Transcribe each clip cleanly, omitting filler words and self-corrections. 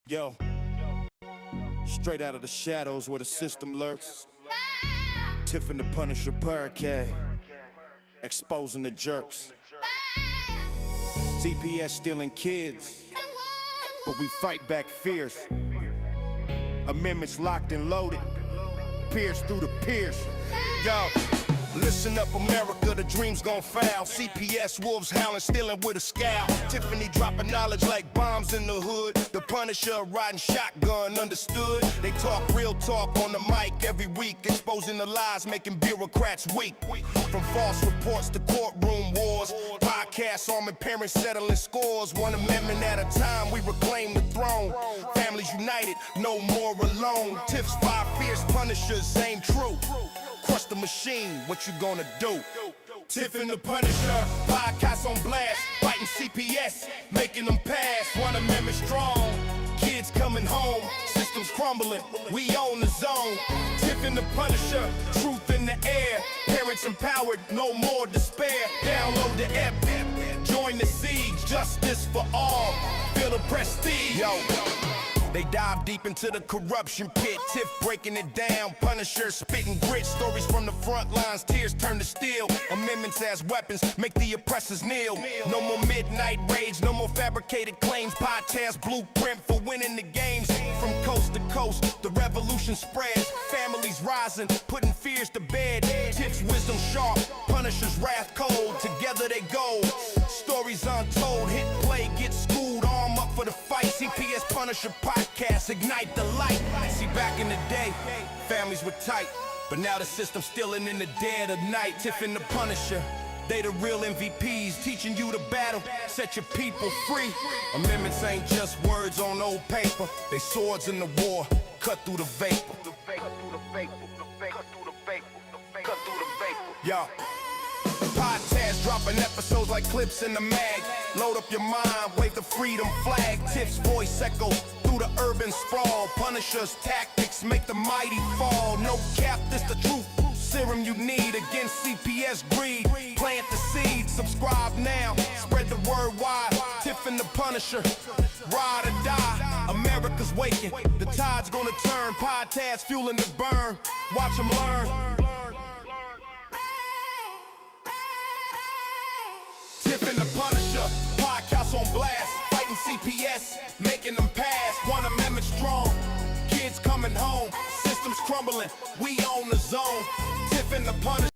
Yo, straight out of the shadows where the system lurks. Tiff and the Punisher barricade, exposing the jerks. CPS stealing kids, but we fight back fierce. Amendments locked and loaded, pierced through the pierce. Yo, listen up, America, the dream's gon' foul. CPS wolves howling, stealing with a scowl. Tiffany dropping knowledge like bombs in the hood. The Punisher riding shotgun, understood. They talk real talk on the mic every week, exposing the lies, making bureaucrats weak. From false reports to courtroom wars, podcasts arming parents settling scores. One amendment at a time, we reclaim the throne. Families united, no more alone. Tiff's 5 fierce Punishers aim true. Crush the machine, what you gonna do? Tiff and the Punisher, podcast on blast, fighting CPS, making them pass. One amendment strong, kids coming home, systems crumbling, we own the zone. Tiff and the Punisher, truth in the air, parents empowered, no more despair. Download the app, join the siege, justice for all, feel the prestige. Yo. They dive deep into the corruption pit. Tiff breaking it down, Punisher spitting grit. Stories from the front lines, tears turn to steel. Amendments as weapons, make the oppressors kneel. No more midnight rage, no more fabricated claims. Podcast blueprint for winning the games. From coast to coast, the revolution spreads. Families rising, putting fears to bed. Tiff's wisdom sharp, Punisher's wrath cold. Together they go, stories untold. Hit play, get schooled, arm up for the fight. CPS Punisher podcast, ignite the light. See, back in the day, families were tight, but now the system's stealing in the dead of night. Tiff and the Punisher, they the real MVPs, teaching you to battle, set your people free. Amendments ain't just words on old paper, they swords in the war, cut through the vapor. Yo, podcast dropping episodes like clips in the mag. Load up your mind, wave the freedom flag. Tiff's voice echoes through the urban sprawl. Punisher's tactics make the mighty fall. No cap, this the truth serum you need against CPS greed. Plant the seed, subscribe now, spread the word wide. Tiff and the Punisher, ride or die. America's waking, the tide's gonna turn. Podcast fueling the burn, watch them learn. Tiff and the Punisher, podcast on blast, fighting CPS, making them pass. One amendment strong, kids coming home, systems crumbling, we own the zone. Tiff and the Punisher.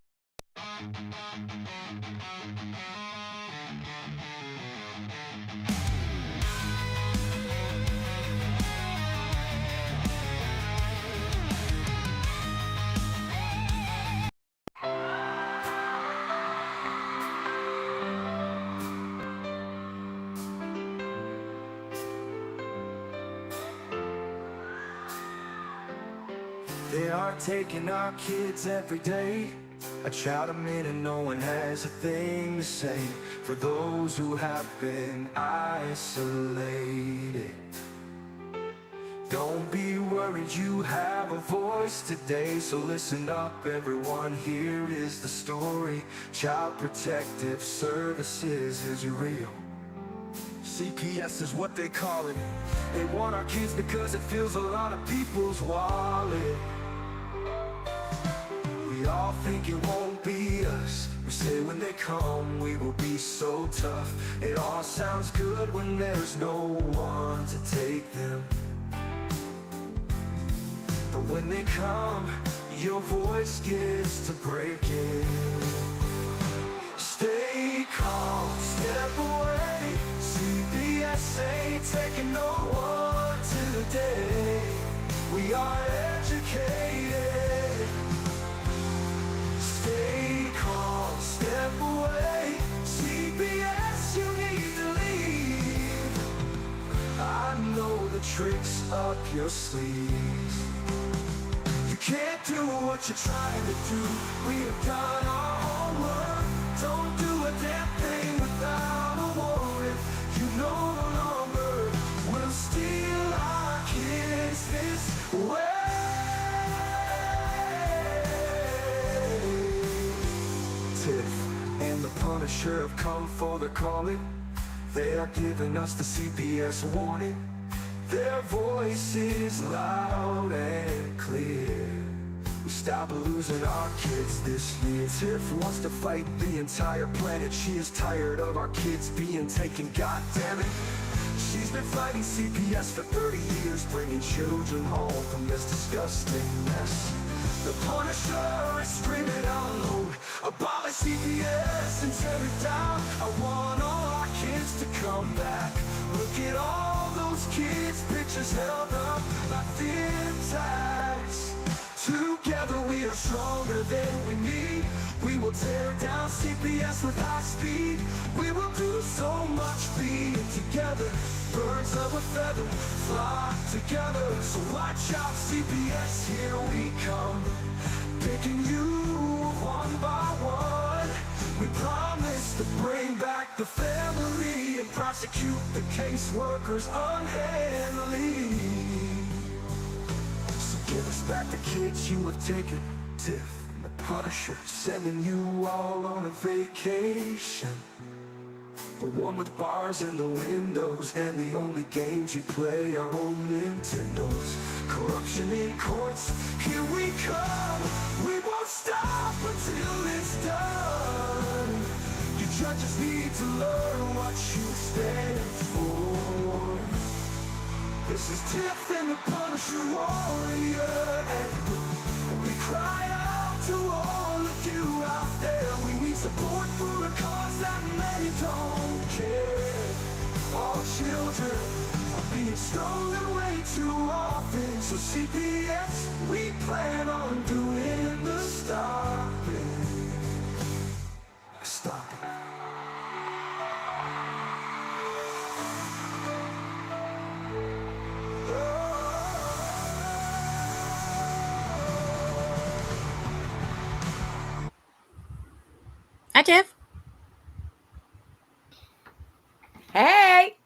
They are taking our kids every day. I shout them in and no one has a thing to say. For those who have been isolated, don't be worried, you have a voice today. So listen up everyone, here is the story. Child Protective Services is real. CPS is what they call it. They want our kids because it fills a lot of people's wallet. We all think it won't be us. We say when they come we will be so tough. It all sounds good when there's no one to take them. But when they come, your voice gets to breaking. Stay calm, step away. CPS ain't taking no one today. We are educated. Stay calm, step away. CPS, you need to leave. I know the tricks up your sleeves. You can't do what you're trying to do. We have done our homework. Don't do a damn thing without a warrant. You no longer will steal our kids this way. Tiff and the Punisher have come for the calling. They are giving us the CPS warning. Their voice is loud and clear. We stop losing our kids this year. Tiff wants to fight the entire planet. She is tired of our kids being taken, god damn it. She's been fighting CPS for 30 years, bringing children home from this disgusting mess. The Punisher is screaming out loud, abolish CPS and tear it down. I want all our kids to come back. Look at all those kids' pictures held up like thin tags. Together we are stronger than we need. We will tear down CPS with high speed. We will do so much being together. Birds of a feather flock together. So watch out CPS, here we come. Picking you one by one. We promise to bring back the family and prosecute the caseworkers unhandily. Give us back the kids you have taken. Tiff and the Punisher, sending you all on a vacation. The one with bars in the windows, and the only games you play are on Nintendos. Corruption in courts, here we come. We won't stop until it's done. You judges need to learn what you stand for. This is Tiff and the Punisher warrior, and we cry out to all of you out there. We need support for a cause that many don't care. All children are being stolen way too often. So CPS, we plan on doing the stopping. Stop. Hi, Tiff. Hey.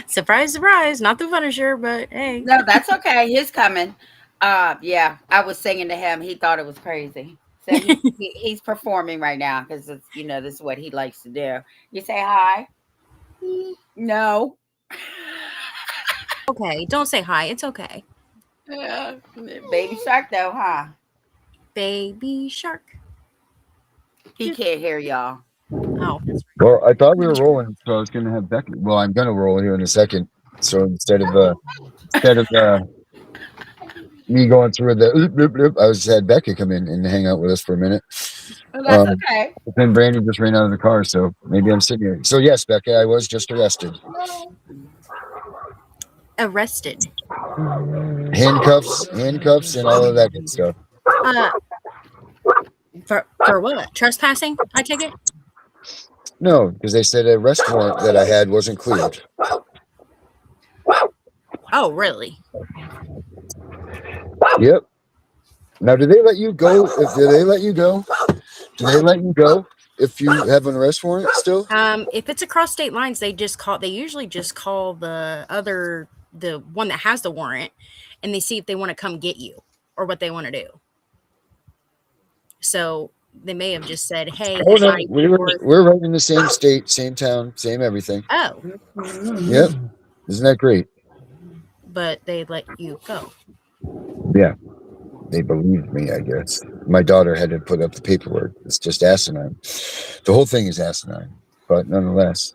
Surprise, surprise. Not the Punisher, but hey. No, that's okay. He's coming. Yeah, I was singing to him. He thought it was crazy. So he's performing right now because it's, this is what he likes to do. You say hi? No. Okay, don't say hi. It's okay. Baby shark though, huh? Baby shark. He can't hear y'all. Oh, that's right. Well, I thought we were rolling, so I was going to have Becky. Well, I'm going to roll here in a second. So instead of me going through the I had Becca come in and hang out with us for a minute. Well, that's okay. But then Brandon just ran out of the car, so maybe I'm sitting here. So yes, Becca, I was just arrested. Arrested. Handcuffs, and all of that good stuff. For what? Trespassing, I take it? No, because they said a arrest warrant that I had wasn't cleared. Oh, really? Yep. Now, do they let you go? Do they let you go if you have an arrest warrant still? If it's across state lines, they usually just call the one that has the warrant, and they see if they want to come get you or what they want to do. So they may have just said, "Hey, oh no, we're right in the same state, same town, same everything." Oh, yep. Isn't that great? But they let you go. Yeah, they believed me, I guess. My daughter had to put up the paperwork. It's just asinine. The whole thing is asinine, but nonetheless,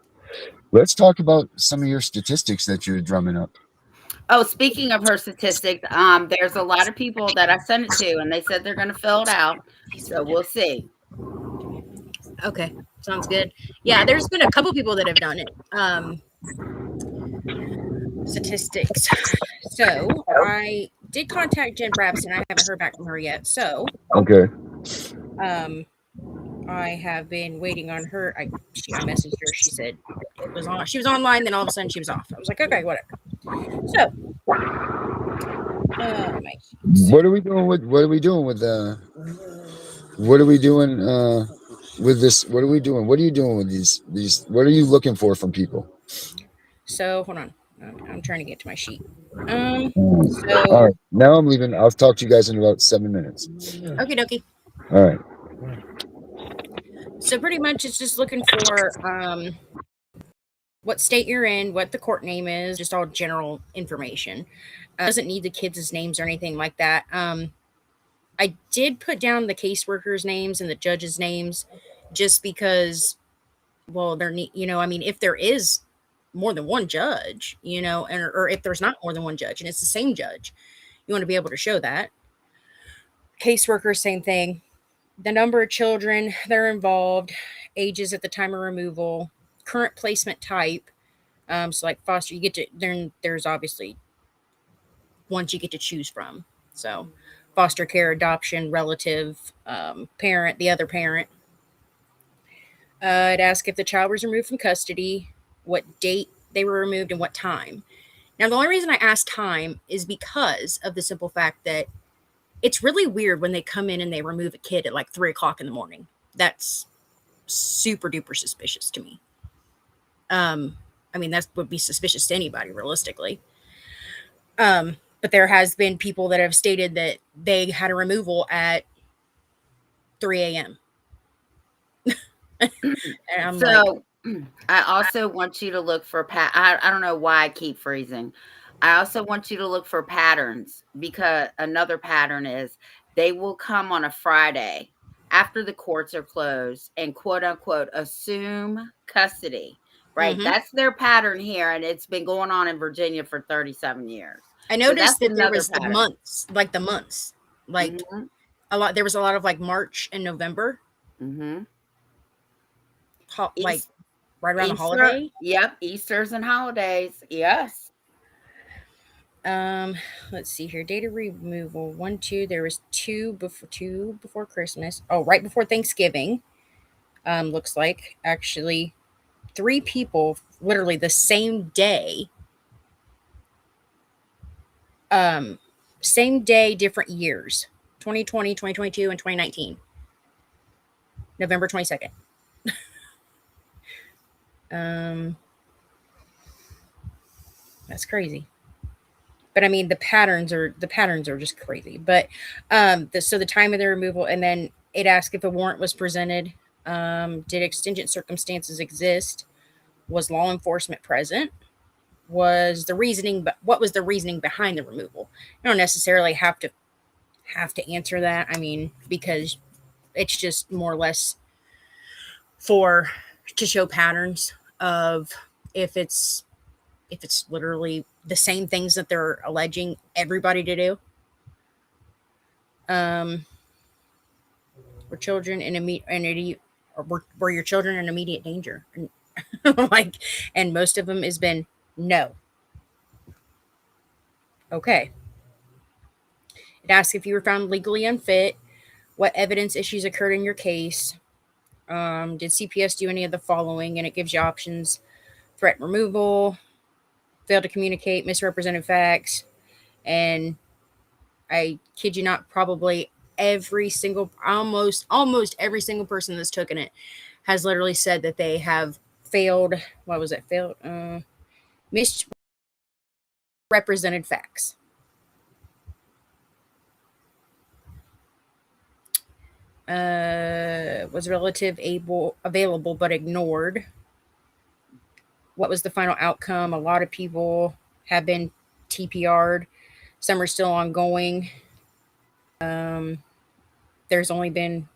let's talk about some of your statistics that you're drumming up. Oh, speaking of her statistics, there's a lot of people that I sent it to, and they said they're going to fill it out. So we'll see. Okay, sounds good. Yeah, there's been a couple people that have done it. Statistics. So I did contact Jen Brabson. I haven't heard back from her yet. So okay. I have been waiting on her. I messaged her. She said it was on. She was online. Then all of a sudden she was off. I was like, okay, whatever. So, what are we doing with? What are we doing with this? What are we doing? What are you doing with these? What are you looking for from people? So hold on. I'm trying to get to my sheet. All right. Now I'm leaving. I'll talk to you guys in about 7 minutes. Okie dokie. All right. So pretty much it's just looking for what state you're in, what the court name is, just all general information. Doesn't need the kids' names or anything like that. I did put down the caseworkers' names and the judges' names just because, well, I mean, if there is more than one judge, or if there's not more than one judge and it's the same judge, you want to be able to show that. Caseworkers, same thing. The number of children that are involved, ages at the time of removal, current placement type. So like foster, there's obviously ones you get to choose from. So foster care, adoption, relative, parent, the other parent. It asks if the child was removed from custody, what date they were removed, and what time. Now, the only reason I asked time is because of the simple fact that it's really weird when they come in and they remove a kid at like 3 o'clock in the morning. That's super duper suspicious to me. I mean, that would be suspicious to anybody, realistically. But there has been people that have stated that they had a removal at 3 a.m. And I'm So I also want you to look for I don't know why I keep freezing. I also want you to look for patterns, because another pattern is they will come on a Friday after the courts are closed and quote unquote assume custody. Right? Mhm. That's their pattern here, and it's been going on in Virginia for 37 years. I So that's noticed that there another was the pattern. months, like Mhm. there was a lot of like March and November, Mhm. like East, right around the Easter. holiday. Yep, Easters and holidays. Yes. Um, let's see here. Data removal. 1, 2. There was two before Christmas. Oh, right before Thanksgiving. Looks like actually 3 people literally the same day. Same day, different years. 2020, 2022, and 2019. November 22nd. Um, that's crazy. But I mean, the patterns are just crazy. But so the time of the removal, and then it asked if a warrant was presented. Did exigent circumstances exist? Was law enforcement present? Was the reasoning, but what was the reasoning behind the removal? You don't necessarily have to answer that. I mean, because it's just more or less for to show patterns of if it's literally the same things that they're alleging everybody to do. Were children in were your children in immediate danger? And, like, and most of them has been no. Okay. It asks if you were found legally unfit, what evidence issues occurred in your case. Did CPS do any of the following? And it gives you options: threat removal, failed to communicate, misrepresented facts, and I kid you not, probably almost every single person that's taken it has literally said that they have failed. What was it? Failed misrepresented facts. Was relative available but ignored. What was the final outcome? A lot of people have been TPR'd. Some are still ongoing. There's only been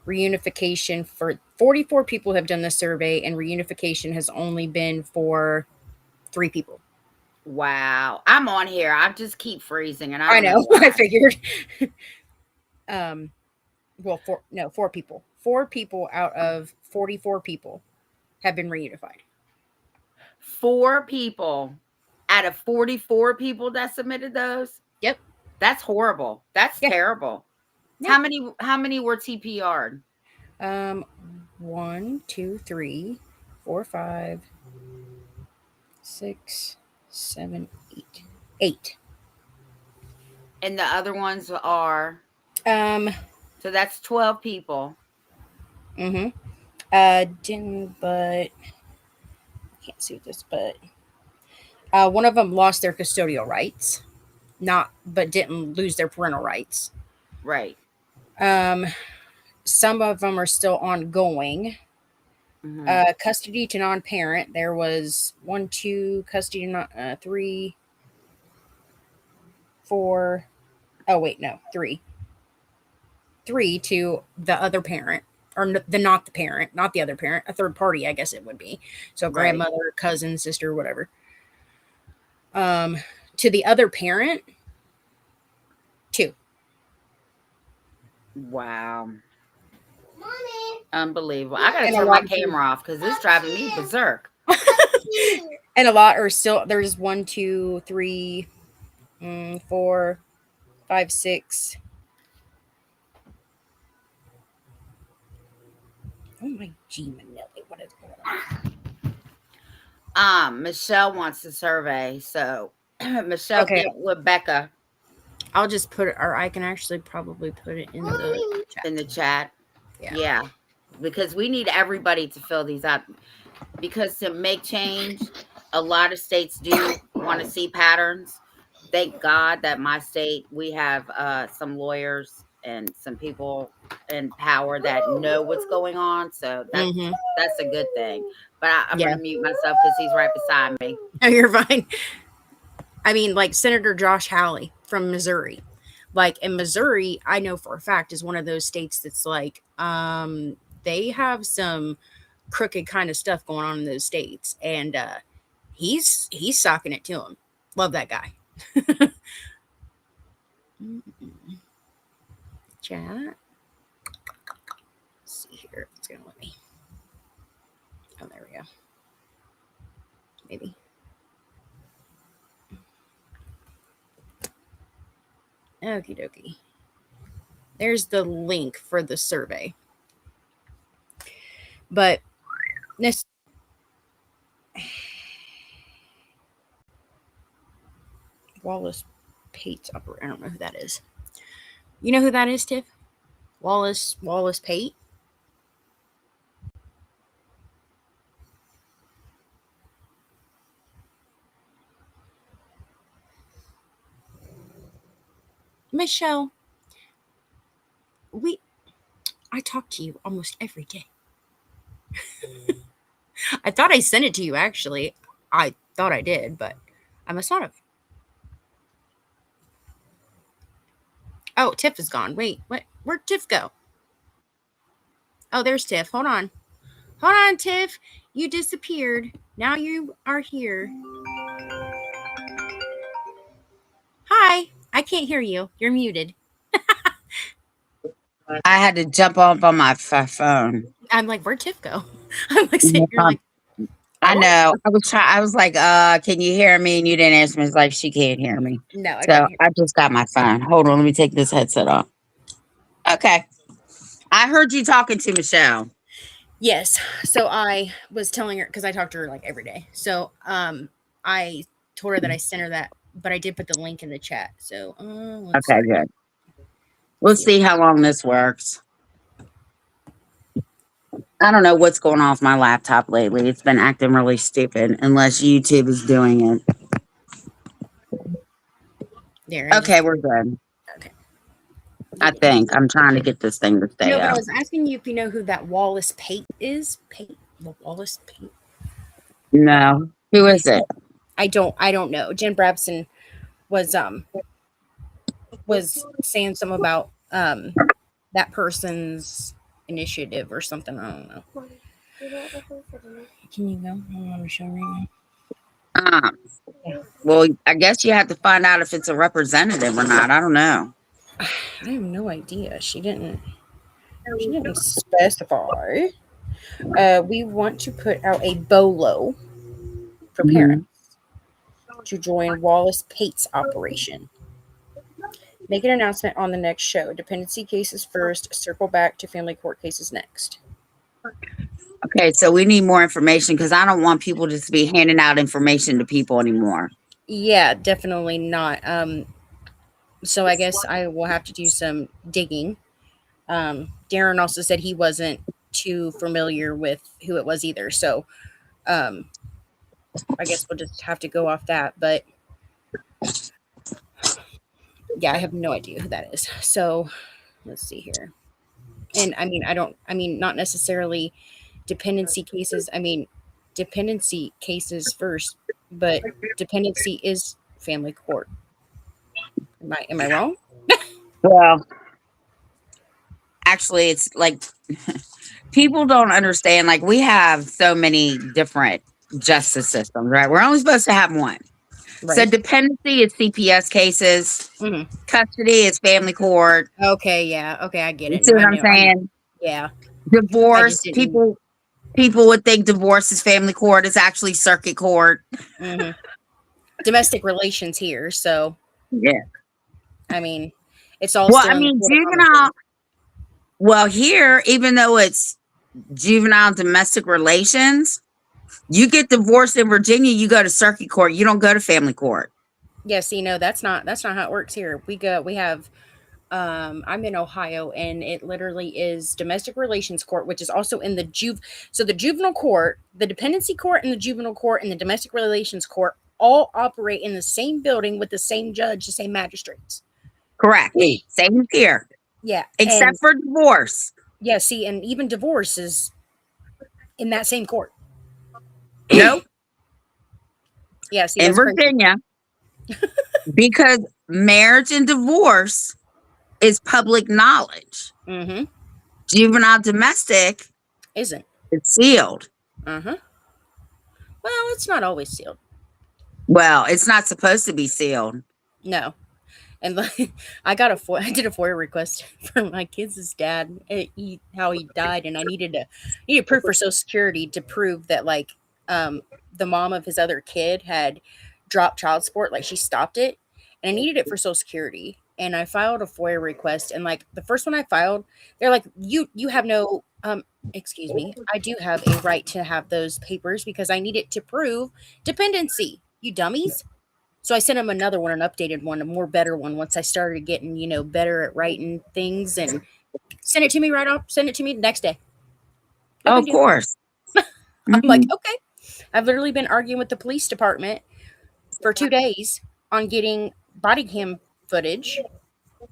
reunification for 44 people have done the survey, and reunification has only been for 3 people. Wow. I'm on here. I just keep freezing, and I I don't know know. why. I figured. Well, 4 people. 4 people out of 44 people have been reunified. 4 people out of 44 people that submitted those? Yep. That's horrible. That's Yeah. terrible. Yeah. How many were TPR'd? 1, 2, 3, 4, 5, 6, 7, 8. 8. And the other ones are Um. so that's 12 people. Mm-hmm. Didn't, but can't see this, but one of them lost their custodial rights, but didn't lose their parental rights. Right. Some of them are still ongoing. Custody to non-parent, there was 1, 2, custody to non, 3, 4. Oh wait, no, 3. 3 to the other parent, or not the parent, not the other parent, a third party, I guess it would be. So Right. grandmother, cousin, sister, whatever. To the other parent, 2. Wow. Unbelievable. I gotta And a turn my lot of camera off because it's driving me berserk. and a lot are still there's 1, 2, 3, 4, 5, 6. Oh my G Manelli, what is going on? Michelle wants a survey, so Michelle, Okay. get with Becca I'll just put it, or I can actually probably put it in the chat. in the chat. Yeah. Yeah, because we need everybody to fill these out. Because to make change, a lot of states do want to see patterns. Thank God that my state, we have some lawyers and some people in power that know what's going on. So that's a good thing. But I'm Yeah. going to mute myself because he's right beside me. No, you're fine. I mean, like Senator Josh Hawley from Missouri. Like in Missouri, I know for a fact is one of those states that's like, they have some crooked kind of stuff going on in those states, and he's socking it to him. Love that guy. Chat. Let's see here. It's gonna let me. Oh, there we go. Maybe. Okie dokie. There's the link for the survey. But this Wallace Pate's operator. I don't know who that is. You know who that is, Tiff? Wallace Pate? Michelle, I talk to you almost every day. I thought I sent it to you, actually. I thought I did, but I must not have. Oh, Tiff is gone. Wait, what? Where'd Tiff go? Oh, there's Tiff. Hold on. Hold on, Tiff. You disappeared. Now you are here. Hi. I can't hear you. You're muted. I had to jump off on my phone. I'm like, where'd Tiff go? I'm like, sitting here like, I know. I was like, can you hear me? And you didn't answer me. It's like she can't hear me. no, I So can't hear. I just got my phone. Hold on, let me take this headset off. Okay. I heard you talking to Michelle. Yes. So I was telling her, because I talk to her like every day. So I told her that I sent her that, but I did put the link in the chat. So Okay, good. We'll see how long this works. I don't know what's going on with my laptop lately. It's been acting really stupid, unless YouTube is doing it. There. Okay, we're good. Okay. I think. I'm trying to get this thing to stay No, but I up. was asking you if you know who that Wallace Pate is. Wallace Pate. No. Who is it? I don't know. Jen Brabson was saying something about that person's initiative or something. I don't know. Can you go? I'm on the show right now. Well, I guess you have to find out if it's a representative or not. I don't know. I have no idea. She didn't specify. We want to put out a BOLO for parents to join Wallace Pate's operation. Make an announcement on the next show. Dependency cases first. Circle back to family court cases next. Okay, so we need more information because I don't want people just to be handing out information to people anymore. Yeah, definitely not. So I guess I will have to do some digging. Darren also said he wasn't too familiar with who it was either. So I guess we'll just have to go off that. But yeah, I have no idea who that is. So let's see here. And I mean, not necessarily dependency cases. I mean, dependency cases first, but dependency is family court. Am I wrong? Well, actually, it's like people don't understand. Like, we have so many different justice systems, right? We're only supposed to have one. So Right. dependency is CPS cases. Hmm. Custody is family court. Okay. Yeah. Okay. I get You it. see No, what I I'm know. saying? Yeah. I just Divorce. didn't. People would think divorce is family court. It's actually circuit court. Hmm. Domestic relations here. So, Yeah. I mean, it's all Well, still I in the mean, court of common juvenile. sense. Well, here, even though it's juvenile domestic relations, you get divorced in Virginia, you go to circuit court. You don't go to family court. Yeah. See, no, that's not how it works here. We have I'm in Ohio, and it literally is domestic relations court, which is also in the so the juvenile court, the dependency court, and the juvenile court, and the domestic relations court all operate in the same building with the same judge, the same magistrates. Correct. Same here, Yeah. except And for divorce. yeah, see, and even divorce is in that same court. Nope. Yeah, see, In that's crazy. Virginia, because marriage and divorce is public knowledge. Mm-hmm. Juvenile domestic Isn't. is sealed. Uh-huh. Well, it's not always sealed. Well, it's not supposed to be sealed. No. And like, I did a FOIA request for my kids' dad, how he died, and I needed proof for Social Security to prove that like the mom of his other kid had dropped child support, like she stopped it, and I needed it for Social Security. And I filed a FOIA request, and like the first one I filed, they're like, you have no excuse me, I do have a right to have those papers because I need it to prove dependency. You dummies. So I sent him another one, an updated one, a more better one once I started getting, better at writing things, and send it to me right off. Send it to me the next day. No Oh, big of deal. course. I'm like, Mhm. okay. I've literally been arguing with the police department for 2 days on getting body cam footage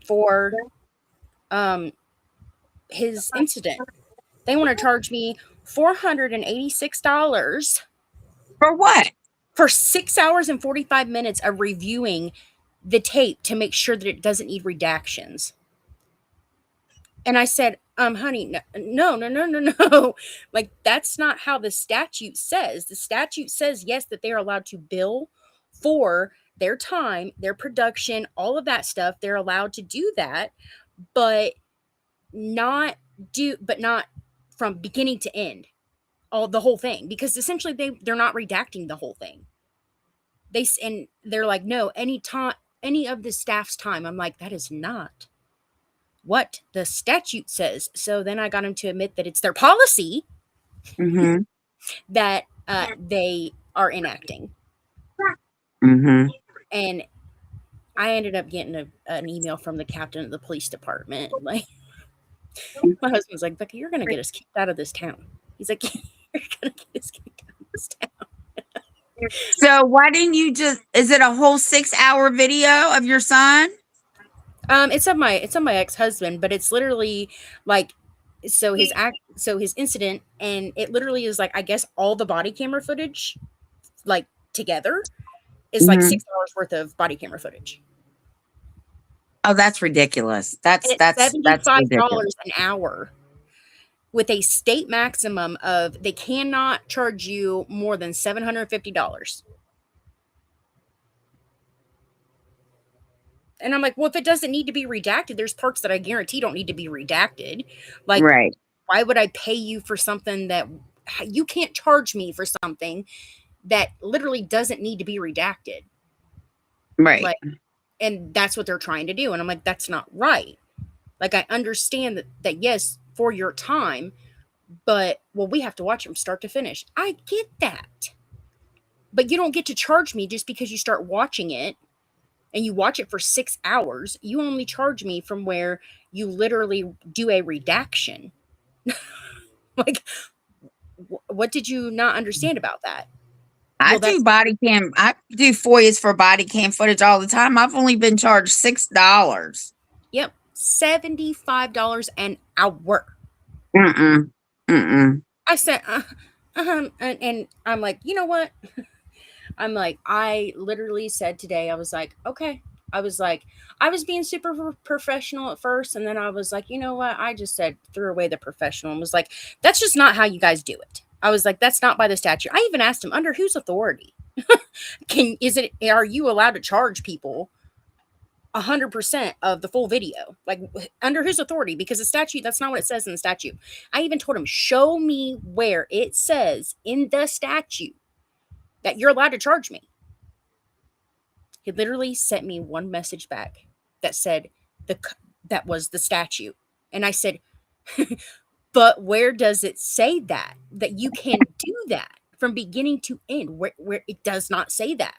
for his incident. They want to charge me $486 For what? for 6 hours and 45 minutes of reviewing the tape to make sure that it doesn't need redactions. And I said, honey, no. Like, that's not how the statute says. The statute says, yes, that they are allowed to bill for their time, their production, all of that stuff. They're allowed to do that, but not from beginning to end, the whole thing, because essentially they're not redacting the whole thing. They're like, no, any of the staff's time. I'm like, that is not what the statute says. So then I got him to admit that it's their policy Mm-hmm. that they are enacting. Mm-hmm. And I ended up getting an email from the captain of the police department. Like, my husband's like, Becca, you're going to get us kicked out of this town. He's like, you're going to get us kicked out of this town. So why didn't you is it a whole 6-hour video of your son? It's on my ex-husband, but it's literally like, so his incident, and it literally is like, I guess all the body camera footage like together is like 6 hours worth of body camera footage. Oh, that's ridiculous. That's $75 ridiculous. an hour with a state maximum of, they cannot charge you more than $750. And I'm like, well, if it doesn't need to be redacted, there's parts that I guarantee don't need to be redacted. Like, Right. why would I pay you for something that you can't charge me for something that literally doesn't need to be redacted? Right. Like, and that's what they're trying to do. And I'm like, that's not right. Like, I understand that yes, for your time, but well, we have to watch them start to finish. I get that. But you don't get to charge me just because you start watching it and you watch it for 6 hours. You only charge me from where you literally do a redaction. Like, what did you not understand about that? I do body cam. I do FOIAs for body cam footage all the time. I've only been charged $6. Yep. $75 an hour. Mm-mm. Mm-mm. I said, and I'm like, you know what? I'm like, I literally said today, I was like, okay. I was like, I was being super professional at first. And then I was like, you know what? I just said, threw away the professional and was like, that's just not how you guys do it. I was like, that's not by the statute. I even asked him, under whose authority? Are you allowed to charge people 100% of the full video? Like, under whose authority? Because the statute, that's not what it says in the statute. I even told him, show me where it says in the statute that you're allowed to charge me. He literally sent me one message back that said that was the statute. And I said, but where does it say that you can do that from beginning to end? Where it does not say that.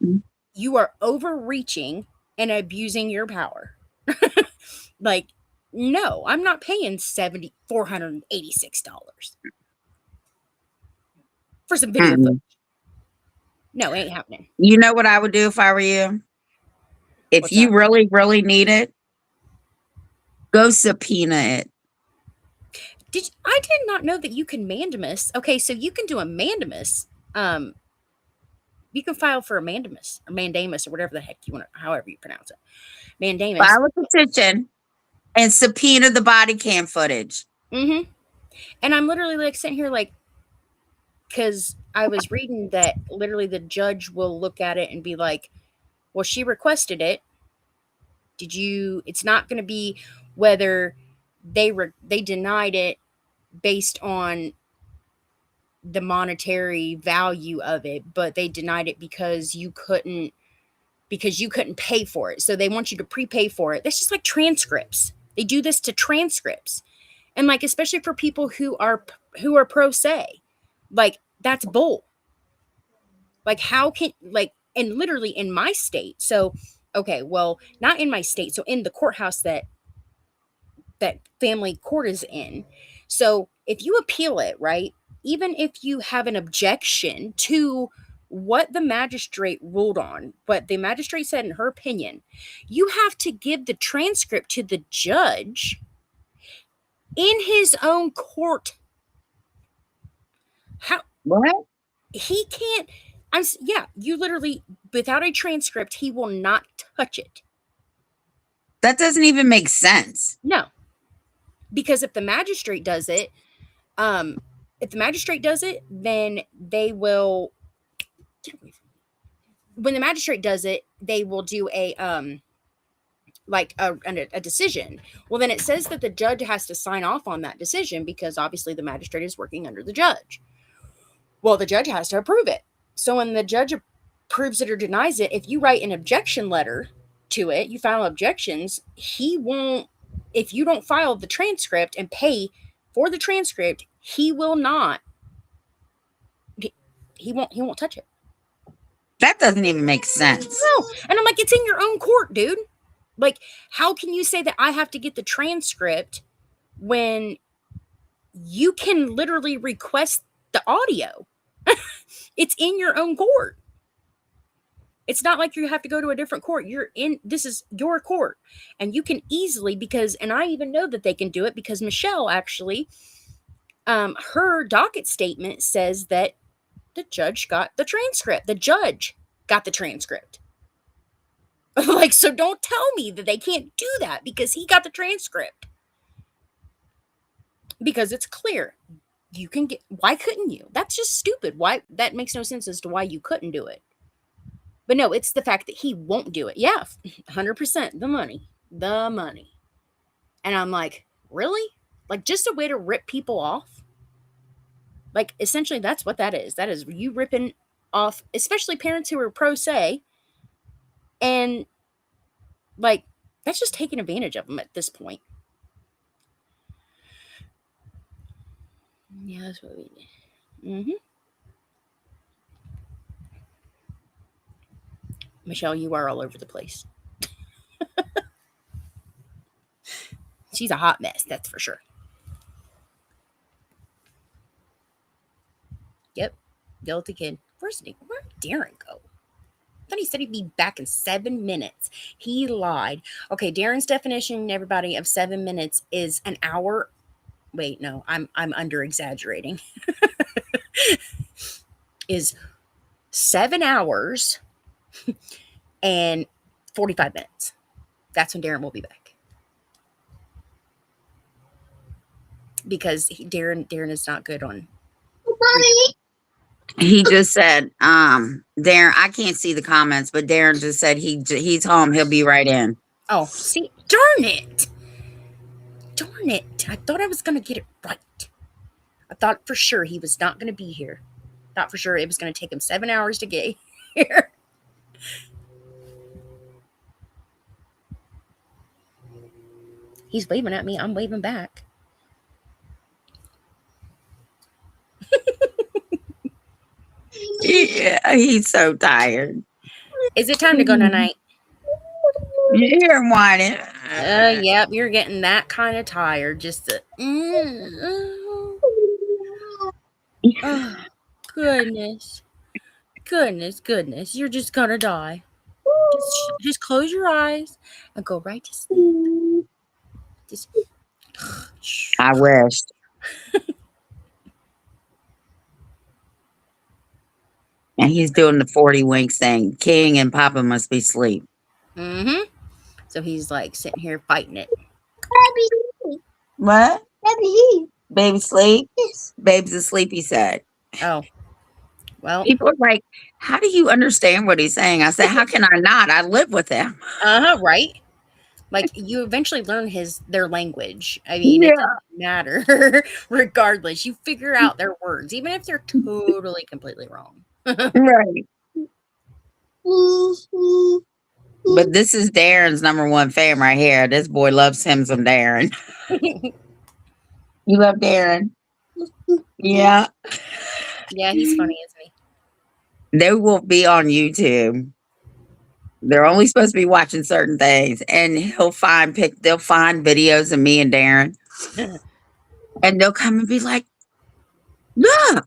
Mhm. You are overreaching and abusing your power. Like, no, I'm not paying $486 for some video footage. No, it ain't happening. You know what I would do if I were you? If What's you that? really, really need it, go subpoena it. I did not know that you can mandamus. Okay, so you can do a mandamus. You can file for a mandamus or mandamus or whatever the heck you want to, however you pronounce it. Mandamus. File a petition and subpoena the body cam footage. Mm-hmm. And I'm literally like sitting here like, because I was reading that literally the judge will look at it and be like, well, she requested it. It's not going to be whether they denied it based on the monetary value of it, but they denied it because you couldn't pay for it. So they want you to prepay for it. That's just like transcripts. They do this to transcripts. And like, especially for people who are pro se, like that's bull. Like, how can, like, and literally in my state. So, okay, well, not in my state. So in the courthouse that family court is in. So if you appeal it, right, even if you have an objection to what the magistrate ruled on, what the magistrate said in her opinion, you have to give the transcript to the judge in his own court. How? What? He can't. You literally, without a transcript, he will not touch it. That doesn't even make sense. No. Because if the magistrate does it, then they will. When the magistrate does it, they will do a decision. Well, then it says that the judge has to sign off on that decision because obviously the magistrate is working under the judge. Well, the judge has to approve it. So when the judge approves it or denies it, if you write an objection letter to it, you file objections, he won't. If you don't file the transcript and pay for the transcript, he will not. He won't touch it. That doesn't even make sense. No. And I'm like, it's in your own court, dude. Like, how can you say that I have to get the transcript when you can literally request the audio? It's in your own court. It's not like you have to go to a different court. This is your court. And you can easily, and I even know that they can do it because Michelle actually, her docket statement says that the judge got the transcript. The judge got the transcript. Like, so don't tell me that they can't do that because he got the transcript. Because it's clear. You can why couldn't you? That's just stupid. Why? That makes no sense as to why you couldn't do it. But no, it's the fact that he won't do it. Yeah, 100%. The money. And I'm like, really? Like, just a way to rip people off? Like, essentially, that's what that is. That is you ripping off, especially parents who are pro se. And, like, that's just taking advantage of them at this point. Yeah, that's what we did. Mm-hmm. Michelle, you are all over the place. She's a hot mess, that's for sure. Yep. Guilty kid. Where'd Darren go? I thought he said he'd be back in 7 minutes. He lied. Okay, Darren's definition, everybody, of 7 minutes is an hour wait, no, I'm under exaggerating. Is 7 hours and 45 minutes. That's when Darren will be back. Because Darren is not good on. He just said, Darren, I can't see the comments, but Darren just said he's home. He'll be right in. Oh, see, darn it. Darn it. I thought I was going to get it right. I thought for sure he was not going to be here. Thought for sure it was going to take him 7 hours to get here. He's waving at me. I'm waving back. Yeah, he's so tired. Is it time to go tonight? You hear him whining. Yep, you're getting that kind of tired. Just to, oh, goodness. You're just gonna die. Just close your eyes and go right to sleep. Just, I wish. And he's doing the 40 winks thing. King and Papa must be asleep. mm-hmm. So he's like sitting here fighting it. What? Baby sleep? Yes. Baby's asleep, he said. Oh. Well. People are like, how do you understand what he's saying? I said, how can I not? I live with him. Right. Like you eventually learn their language. I mean, Yeah. It doesn't matter regardless. You figure out their words, even if they're totally completely wrong. Right. But this is Darren's number one fan right here. This boy loves him some Darren. You love Darren? Yeah. Yeah, he's funny, isn't he? They will be on YouTube. They're only supposed to be watching certain things, and they'll find videos of me and Darren, and they'll come and be like, "Look."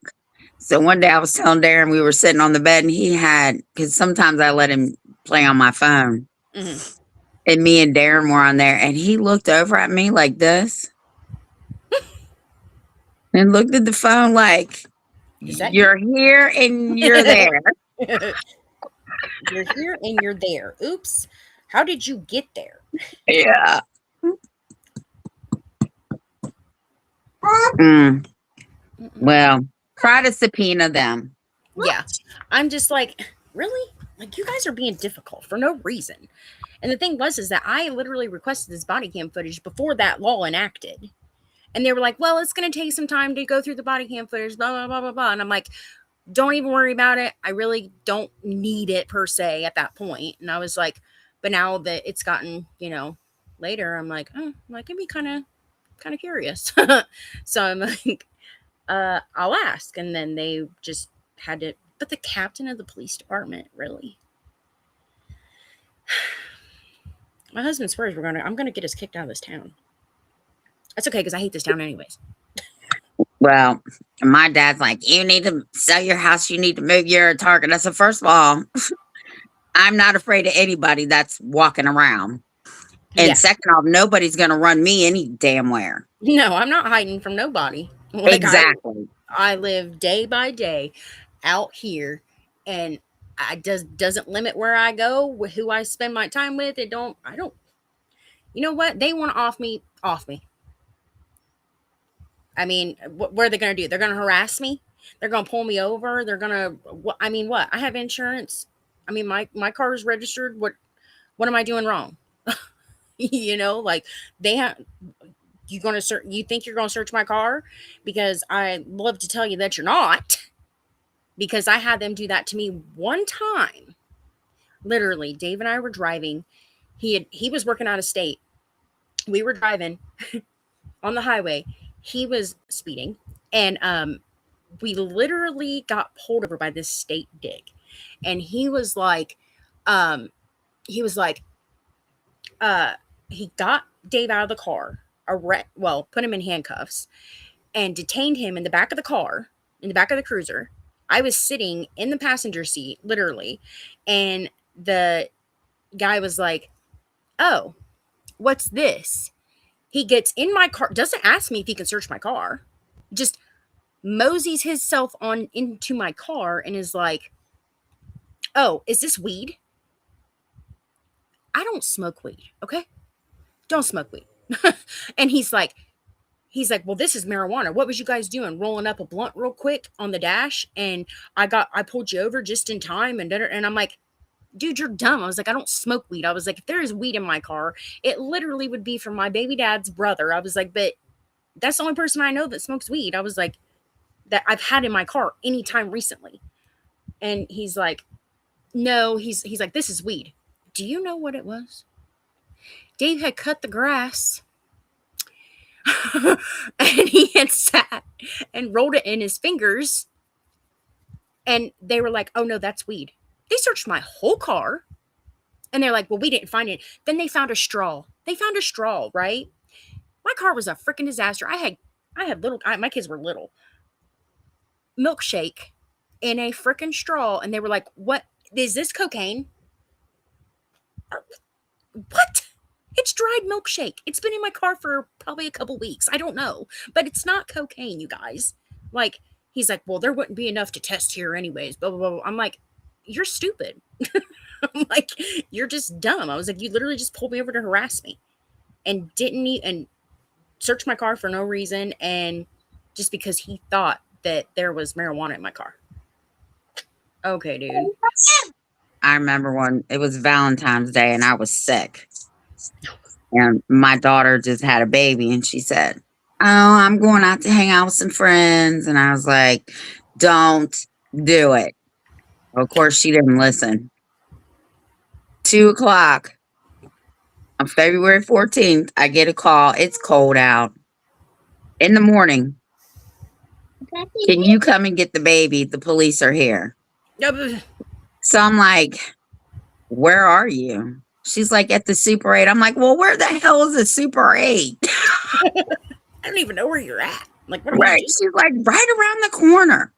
So one day I was telling Darren, we were sitting on the bed, and because sometimes I let him play on my phone, and me and Darren were on there, and he looked over at me like this, and looked at the phone like, "You're here and you're there." You're here and you're there. Oops. How did you get there? Yeah. Well, try to subpoena them. Yeah. I'm just like, really? Like, you guys are being difficult for no reason. And the thing is that I literally requested this body cam footage before that law enacted. And they were like, well, it's going to take some time to go through the body cam footage, blah, blah, blah, blah, blah. And I'm like, don't even worry about it. I really don't need it per se at that point. And I was like, but now that it's gotten, later, I'm like, I can be kind of curious. So I'm like, I'll ask. And then they just had to, but the captain of the police department, really? My husband swears I'm going to get us kicked out of this town. That's okay, because I hate this town anyways. Well, my dad's like, you need to sell your house. You need to move your target. I said, first of all, I'm not afraid of anybody that's walking around. And second off, nobody's going to run me any damn where. No, I'm not hiding from nobody. Like, exactly. I live day by day out here, and I doesn't limit where I go, who I spend my time with. I don't. You know what? They want to off me. I mean, what are they going to do? They're going to harass me. They're going to pull me over. They're going to, what? I have insurance. I mean, my car is registered. What am I doing wrong? Like they have, you think you're going to search my car? Because I love to tell you that you're not, because I had them do that to me one time. Literally, Dave and I were driving. He was working out of state. We were driving on the highway. He was speeding, and we literally got pulled over by this state dig. And he got Dave out of the car, put him in handcuffs, and detained him in the back of the car, in the back of the cruiser. I was sitting in the passenger seat, literally, and the guy was like, "Oh, what's this?" He gets in my car, doesn't ask me if he can search my car, just moseys himself on into my car and is like, "Oh, is this weed? I don't smoke weed, okay? Don't smoke weed." And he's like, well, this is marijuana. What was you guys doing? Rolling up a blunt real quick on the dash, and I pulled you over just in time, and I'm like, dude, you're dumb. I was like, I don't smoke weed. I was like, if there is weed in my car, it literally would be from my baby dad's brother. I was like, but that's the only person I know that smokes weed. I was like, that I've had in my car anytime recently. And he's like, no, he's like, this is weed. Do you know what it was? Dave had cut the grass and he had sat and rolled it in his fingers. And they were like, oh no, that's weed. They searched my whole car. And they're like, well, we didn't find it. Then they found a straw. Right? My car was a freaking disaster. I had little, my kids were little. Milkshake in a freaking straw. And they were like, what? Is this cocaine? What? It's dried milkshake. It's been in my car for probably a couple weeks. I don't know. But it's not cocaine, you guys. Like, he's like, well, there wouldn't be enough to test here anyways. Blah, blah, blah. I'm like, you're stupid. I'm like, you're just dumb. I was like, you literally just pulled me over to harass me and and search my car for no reason. And just because he thought that there was marijuana in my car. Okay, dude. I remember when it was Valentine's Day and I was sick. And my daughter just had a baby and she said, oh, I'm going out to hang out with some friends. And I was like, don't do it. Of course, she didn't listen. 2:00 on February 14th, I get a call. It's cold out. In the morning, can you come and get the baby? The police are here. So I'm like, where are you? She's like, at the Super 8. I'm like, well, where the hell is the Super 8? I don't even know where you're at. Like, what right. She's like, right around the corner.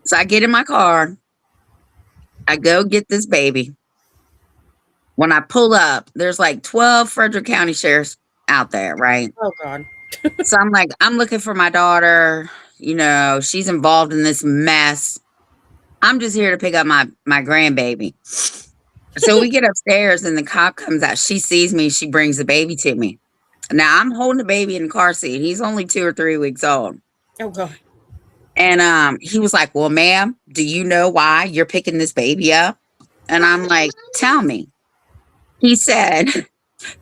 So I get in my car. I go get this baby. When I pull up, there's like 12 Frederick County sheriffs out there, right? Oh, God. So I'm like, I'm looking for my daughter. You know, she's involved in this mess. I'm just here to pick up my grandbaby. So we get upstairs and the cop comes out. She sees me. She brings the baby to me. Now I'm holding the baby in the car seat. He's only 2 or 3 weeks old. Oh, God. And he was like, well, ma'am, do you know why you're picking this baby up? And I'm like, tell me. He said,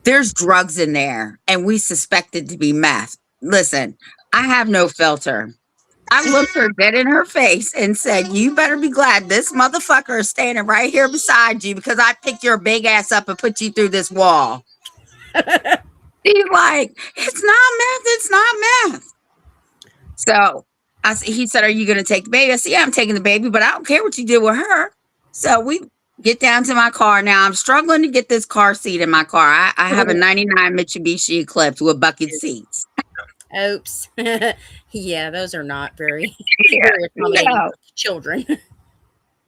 there's drugs in there and we suspect it to be meth. Listen, I have no filter. I looked her dead in her face and said, you better be glad this motherfucker is standing right here beside you because I picked your big ass up and put you through this wall. He's like, it's not meth. It's not meth. So he said, are you going to take the baby? I said, yeah, I'm taking the baby, but I don't care what you do with her. So we get down to my car. Now I'm struggling to get this car seat in my car. I have a 99 Mitsubishi Eclipse with bucket seats. Oops. Yeah, those are not very accommodating for children.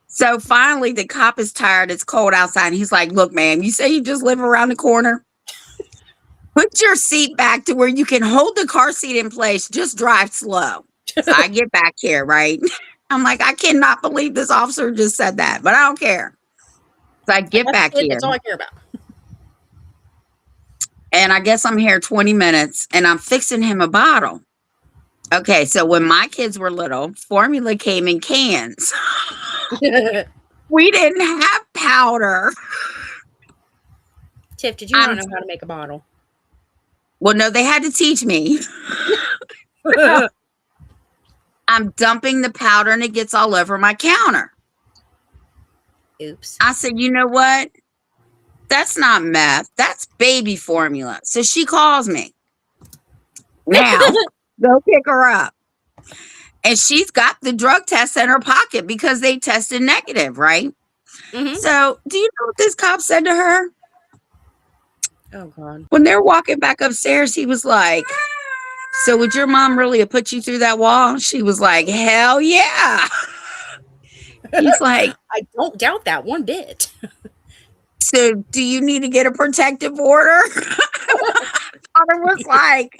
So finally, the cop is tired. It's cold outside. And he's like, look, ma'am, you say you just live around the corner? Put your seat back to where you can hold the car seat in place. Just drive slow. So I get back here, right? I'm like, I cannot believe this officer just said that, but I don't care. So I get back here. That's all I care about. And I guess I'm here 20 minutes and I'm fixing him a bottle. Okay, so when my kids were little, formula came in cans. We didn't have powder. Tiff, did you want to know how to make a bottle? Well, no, they had to teach me. I'm dumping the powder and it gets all over my counter. Oops. I said, you know what? That's not meth. That's baby formula. So she calls me. Now, go pick her up. And she's got the drug test in her pocket because they tested negative, right? Mm-hmm. So do you know what this cop said to her? Oh, God. When they're walking back upstairs, he was like, so would your mom really have put you through that wall? She was like, hell yeah. He's like, I don't doubt that one bit. So do you need to get a protective order? father was like,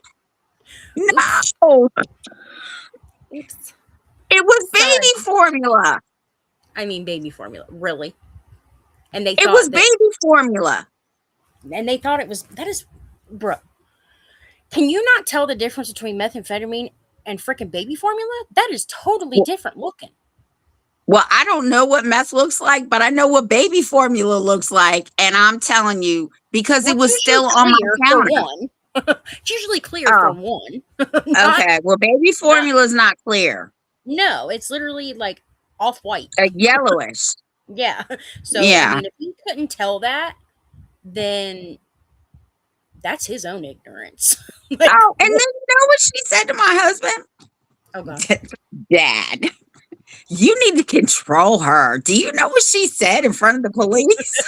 Oops. no, Oops. it was Sorry. baby formula. I mean, baby formula, really. And they It was thought that, baby formula. and they thought it was, that is, bro. Can you not tell the difference between methamphetamine and freaking baby formula? That is totally different looking. Well, I don't know what meth looks like, but I know what baby formula looks like. And I'm telling you, because Well, it was it's usually still on my clear for counter. one. It's usually clear Oh, for one. Not- okay. Well, baby formula is not clear. no, it's literally like off white. Yellowish. Yeah. So, I Yeah. mean, if he couldn't tell that, then that's his own ignorance. Like, Oh, and then you know what she said to my husband? oh, God. Dad, you need to control her. Do you know what she said in front of the police?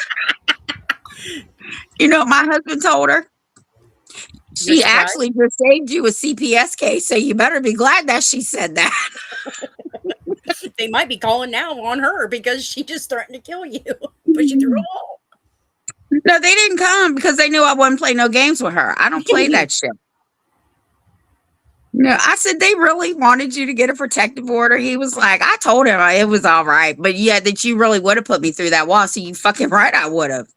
You know what my husband told her? You're She surprised? actually just saved you a CPS case, so you better be glad that she said that. They might be calling now on her because she just threatened to kill you, push you through a wall. No, they didn't come because they knew I wouldn't play no games with her. I don't play that shit. No, I said they really wanted you to get a protective order. He was like, I told him it was all right, but yeah, that you really would have put me through that wall. So you fucking right, I would have.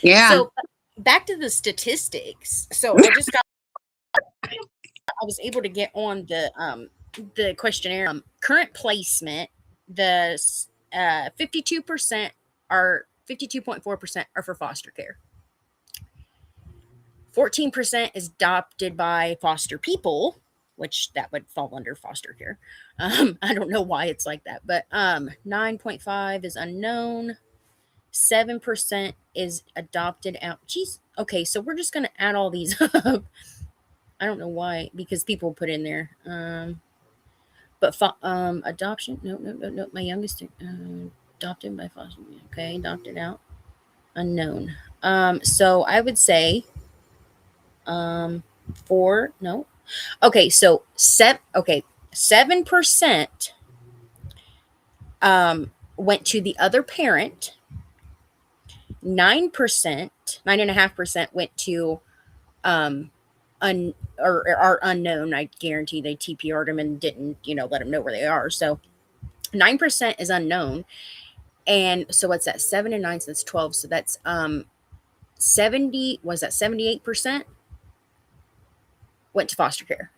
Yeah. So back to the statistics. So I just got, I was able to get on the questionnaire. Current placement, the 52% are 52.4% are for foster care. 14% is adopted by foster people, which that would fall under foster care. I don't know why it's like that, but 9.5 is unknown. 7% is adopted out. Jeez. Okay, so we're just gonna add all these up. I don't know why, because people put in there. But adoption. No. My youngest adopted by foster. Okay, adopted out. Unknown. So I would say 4. No. Okay, so 7% went to the other parent. 9%, 9.5% went to are unknown. I guarantee they TPR'd them and didn't, let them know where they are. So 9% is unknown. And so what's that? 7 and 9, so that's 12. So that's 78% went to foster care.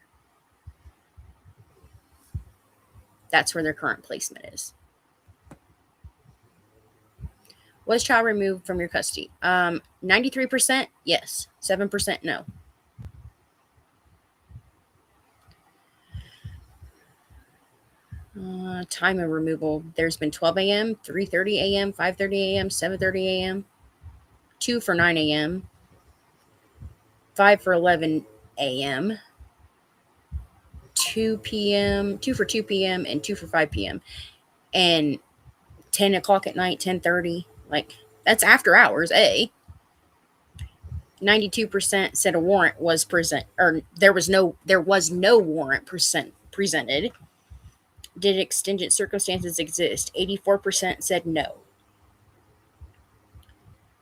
That's where their current placement is. Was child removed from your custody? 93% yes. 7% no. Time of removal. There's been 12 a.m., 3:30 a.m., 5:30 a.m., 7:30 a.m., 2 for 9 a.m., 5 for 11 a.m., 2 p.m., 2 for 2 p.m., and 2 for 5 p.m. And 10 o'clock at night, 10:30. Like, that's after hours, 92% said a warrant was present, or there was no warrant presented. Did exigent circumstances exist? 84% said no.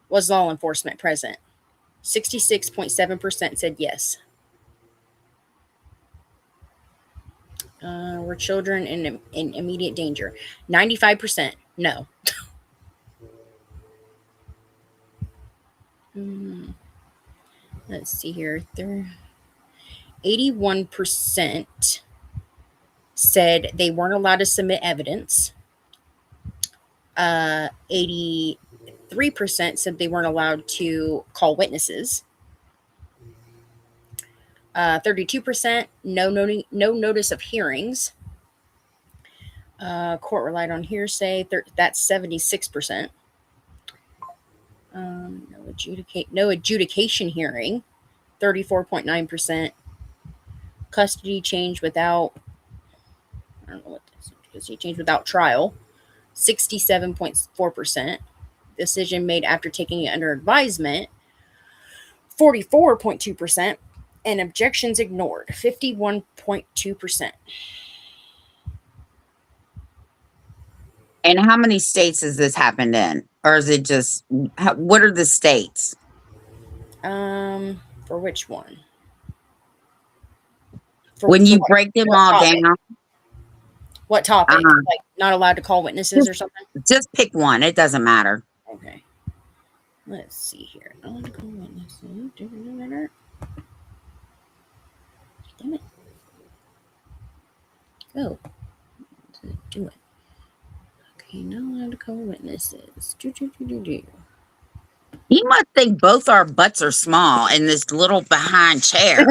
Was law enforcement present? 66.7% said yes. Were children in immediate danger? 95% no. Let's see here. 81% said they weren't allowed to submit evidence. 83% said they weren't allowed to call witnesses. 32% no notice of hearings. Court relied on hearsay. That's 76%. No adjudication hearing. 34.9%. Custody change without. I don't know what this is. Custody change without trial. 67.4%. Decision made after taking it under advisement. 44.2%. And objections ignored. 51.2%. And how many states has this happened in? Or is it just, what are the states? For which one? When for you what, break them what all topic? down, What topic? uh, Like not allowed to call witnesses or something? just pick one. It doesn't matter. Okay. Let's see here. Not allowed to call witnesses. Damn it. Go. Do it. Okay, not allowed to call witnesses. You must think both our butts are small in this little behind chair.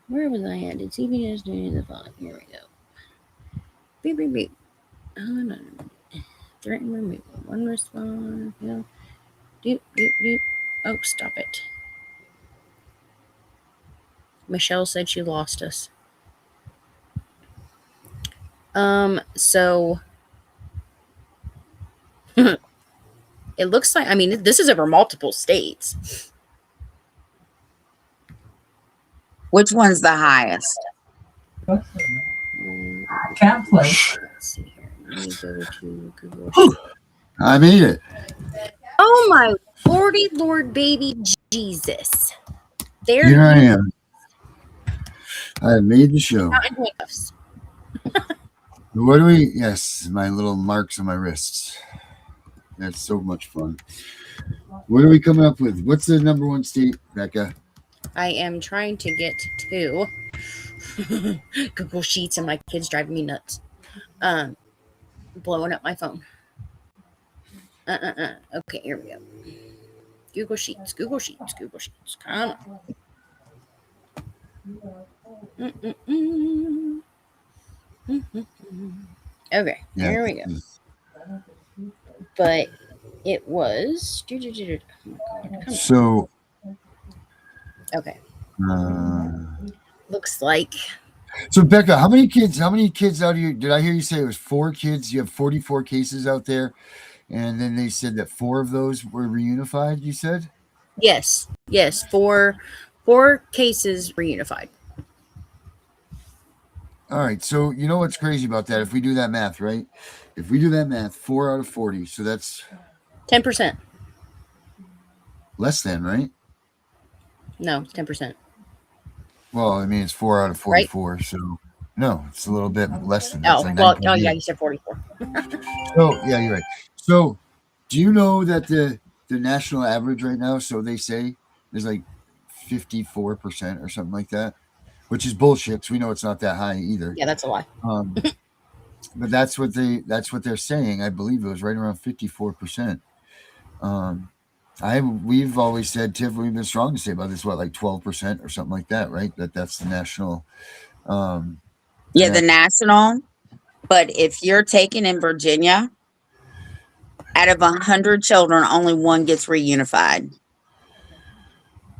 Where was I at? Did CPS do the following? Here we go. Beep, beep, beep. Oh, no. Threaten removal. One response. No. Doop, doop, doop. Oh, stop it. Michelle said she lost us. So it looks like, I mean, this is over multiple states. Which one's the highest? Can't play. Let's see here. Let me go to Google. I made it. Oh my lordy lord baby Jesus. There Here I am. I made the show. What do we? Yes, my little marks on my wrists. That's so much fun. What are we coming up with? What's the number one state, Becca? I am trying to get to Google Sheets, and my kids driving me nuts. Blowing up my phone. Okay, here we go. Google Sheets, Google Sheets, Google Sheets. Come on. Okay, Yeah. here we go. But it was. So. Okay. Looks like. So Becca, how many kids out of you? Did I hear you say it was 4 kids? You have 44 cases out there, and then they said that 4 of those were reunified. You said. Yes. 4 cases reunified. All right. So you know what's crazy about that? If we do that math, right? If we do that math, 4 out of 40. So that's 10%. less than, right? No, 10%. Well, I mean, it's 4 out of 44. Right? So no, it's a little bit less than that. Oh, like well, oh yeah, you said 44. So yeah, you're right. So do you know that the national average right now, so they say, is like 54% or something like that, which is bullshit, because we know it's not that high either. Yeah, that's a lie. But that's what they're saying. I believe it was right around 54%. We've always said, Tiff, we've been strong to say about this, what, like 12% or something like that, right? That's the national. Yeah, the national. But if you're taken in Virginia, out of 100 children, only 1 gets reunified.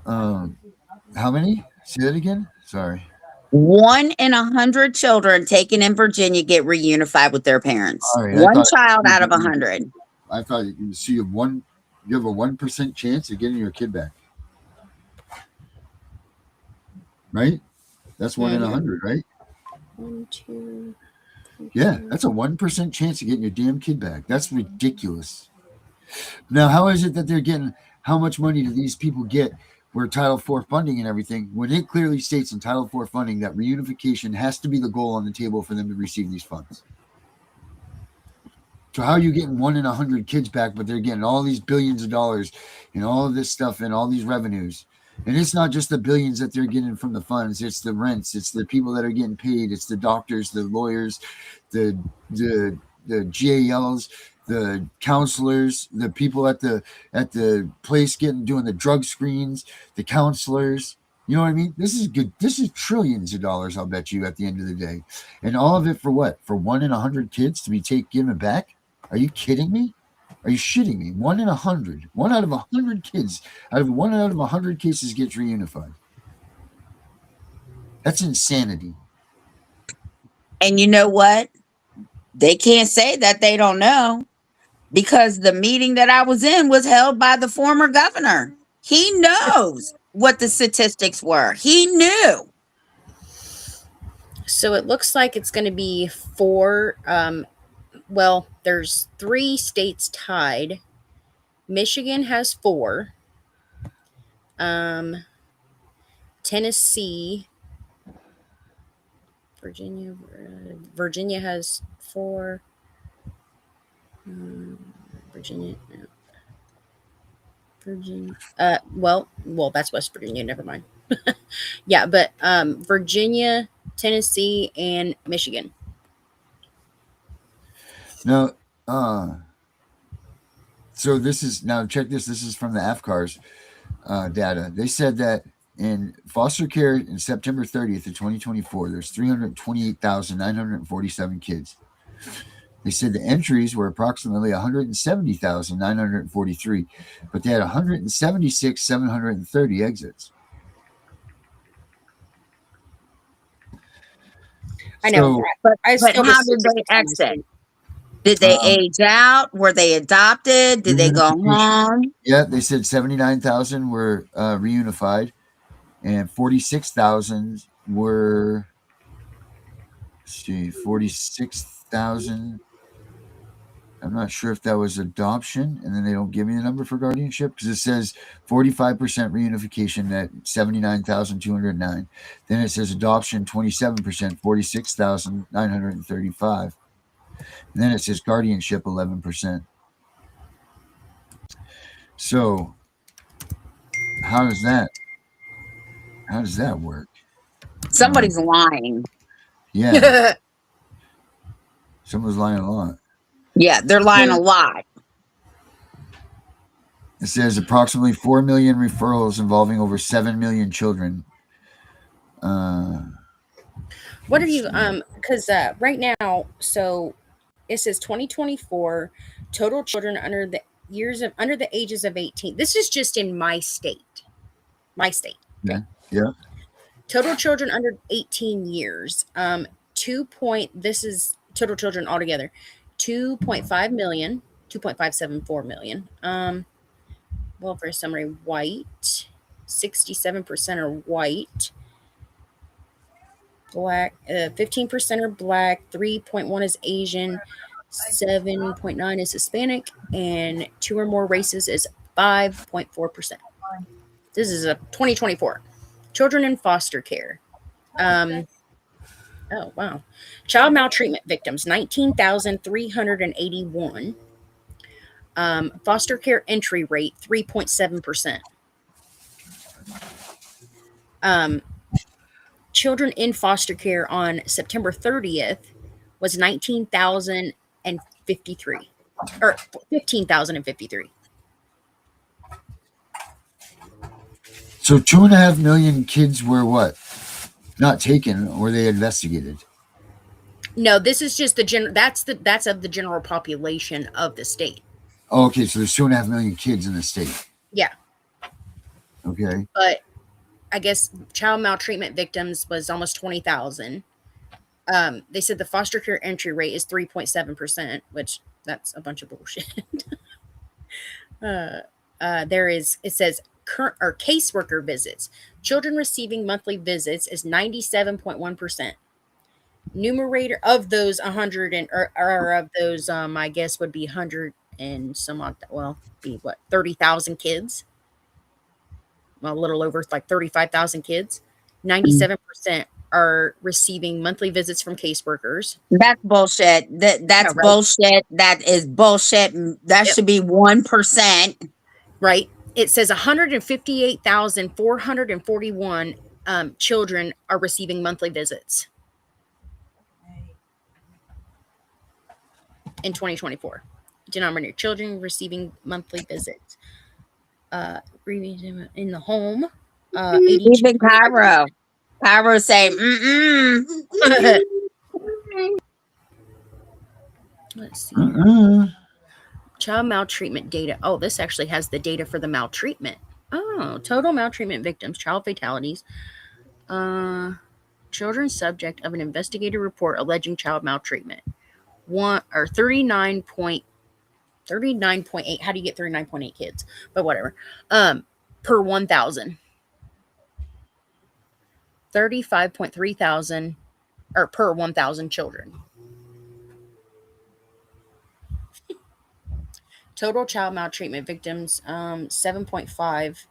How many? Say that again. Sorry. 1 in 100 children taken in Virginia get reunified with their parents. Right, 1 child out of 100. I thought you see you have a 1% chance of getting your kid back. Right? That's 1 in 100, right? 1, 2. 3, yeah, that's a 1% chance of getting your damn kid back. That's ridiculous. Now, how is it that they're getting? How much money do these people get? Where Title IV funding and everything, when it clearly states in Title IV funding that reunification has to be the goal on the table for them to receive these funds. So how are you getting 1 in 100 kids back, but they're getting all these billions of dollars and all of this stuff and all these revenues? And it's not just the billions that they're getting from the funds. It's the rents. It's the people that are getting paid. It's the doctors, the lawyers, the GALs, the counselors, the people at the place doing the drug screens, the counselors. You know what I mean? This is good. This is trillions of dollars, I'll bet you, at the end of the day. And all of it for what? For 1 in 100 kids to be given back? Are you kidding me? Are you shitting me? 1 in 100. 1 out of 100 kids, out of 100 cases gets reunified. That's insanity. And you know what? They can't say that they don't know, because the meeting that I was in was held by the former governor. He knows what the statistics were. He knew. So it looks like it's going to be 4. Well, there's 3 states tied. Michigan has 4. Tennessee, Virginia has 4. Virginia, no. Virginia. Well, that's West Virginia. Never mind. Yeah, but Virginia, Tennessee, and Michigan. Now, so this is now check this. This is from the AFCARS data. They said that in foster care in September 30th of 2024, there's 328,947 kids. They said the entries were approximately 170,943, but they had 176,730 exits. I know. So, But I still how just did they statistics on this exit? thing. Did they age out? Were they adopted? Did they go reunification. home? Yeah, they said 79,000 were reunified, and 46,000 were. Let's see, 46,000. I'm not sure if that was adoption, and then they don't give me the number for guardianship because it says 45% reunification at 79,209. Then it says adoption 27%, 46,935. And then it says guardianship 11%. So how does that work? Somebody's lying. Yeah, someone's lying a lot. Yeah, they're lying a lot. It says approximately 4 million referrals involving over 7 million children. What are you because right now, so it says 2024 total children under the ages of 18. This is just in my state. Okay. Yeah. Total children under 18 years. This is total children altogether. 2.5 million, 2.574 million. Welfare summary white. 67% are white. Black, 15% are black, 3.1 is Asian, 7.9 is Hispanic, and 2 or more races is 5.4%. This is a 2024. Children in foster care. Oh wow. Child maltreatment victims 19,381. Foster care entry rate 3.7%. Children in foster care on September 30th was 19,053 or 15,053. So 2.5 million kids were what? Not taken, or they investigated. No, this is just that's of the general population of the state. Oh, okay, so there's 2.5 million kids in the state. Yeah. Okay. But I guess child maltreatment victims was almost 20,000. They said the foster care entry rate is 3.7%, which that's a bunch of bullshit. It says current or caseworker visits. Children receiving monthly visits is 97.1%. Numerator of those 100 or of those, I guess would be 100 and some odd. Well, be what 30,000 kids. Well, a little over like 35,000 kids. 97% are receiving monthly visits from caseworkers. That's bullshit. That's Yeah, right. bullshit. That is bullshit. That should be 1%. Right. It says 158,441 children are receiving monthly visits in 2024. Denominator children receiving monthly visits. In the home. Even Cairo. Cairo say, Let's see. Child maltreatment data. Oh, this actually has the data for the maltreatment. Oh, total maltreatment victims, child fatalities. Children subject of an investigative report alleging child maltreatment. 39.8. How do you get 39.8 kids? But whatever. Per 1,000. 35.3 thousand or per 1,000 children. Total child maltreatment victims, 7.5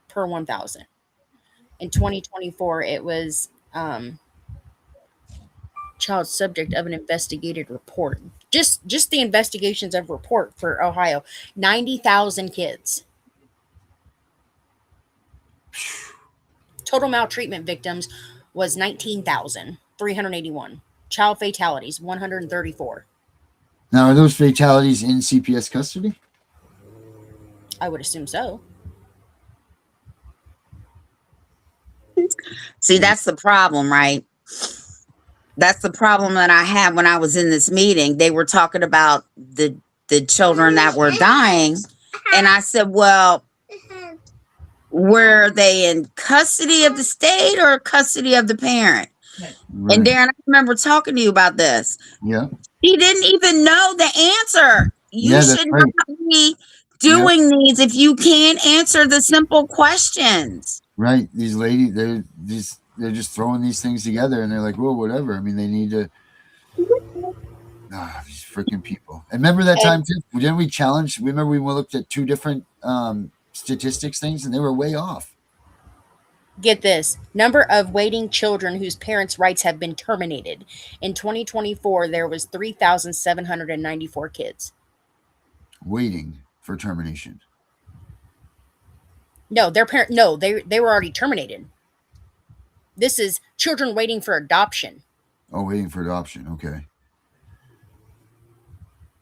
per 1,000. In 2024, it was child subject of an investigated report. Just the investigations of report for Ohio, 90,000 kids. Total maltreatment victims was 19,381. Child fatalities, 134. Now, are those fatalities in CPS custody? I would assume so. See, that's the problem, right? That's the problem that I had when I was in this meeting. They were talking about the children that were dying. And I said, well, were they in custody of the state or custody of the parent? Right. And Darren, I remember talking to you about this. Yeah. He didn't even know the answer. You Yeah, that's should right. not be doing these if you can't answer the simple questions. Right. These ladies, they're just throwing these things together, and they're like, well, whatever. I mean, they need to. These freaking people. And remember that time too? Didn't we challenge? Remember we looked at two different statistics things, and they were way off. Get this. Number of waiting children whose parents' rights have been terminated. In 2024, there was 3,794 kids. Waiting for termination. No, their parent. No, they were already terminated. This is children waiting for adoption. Oh, waiting for adoption. Okay.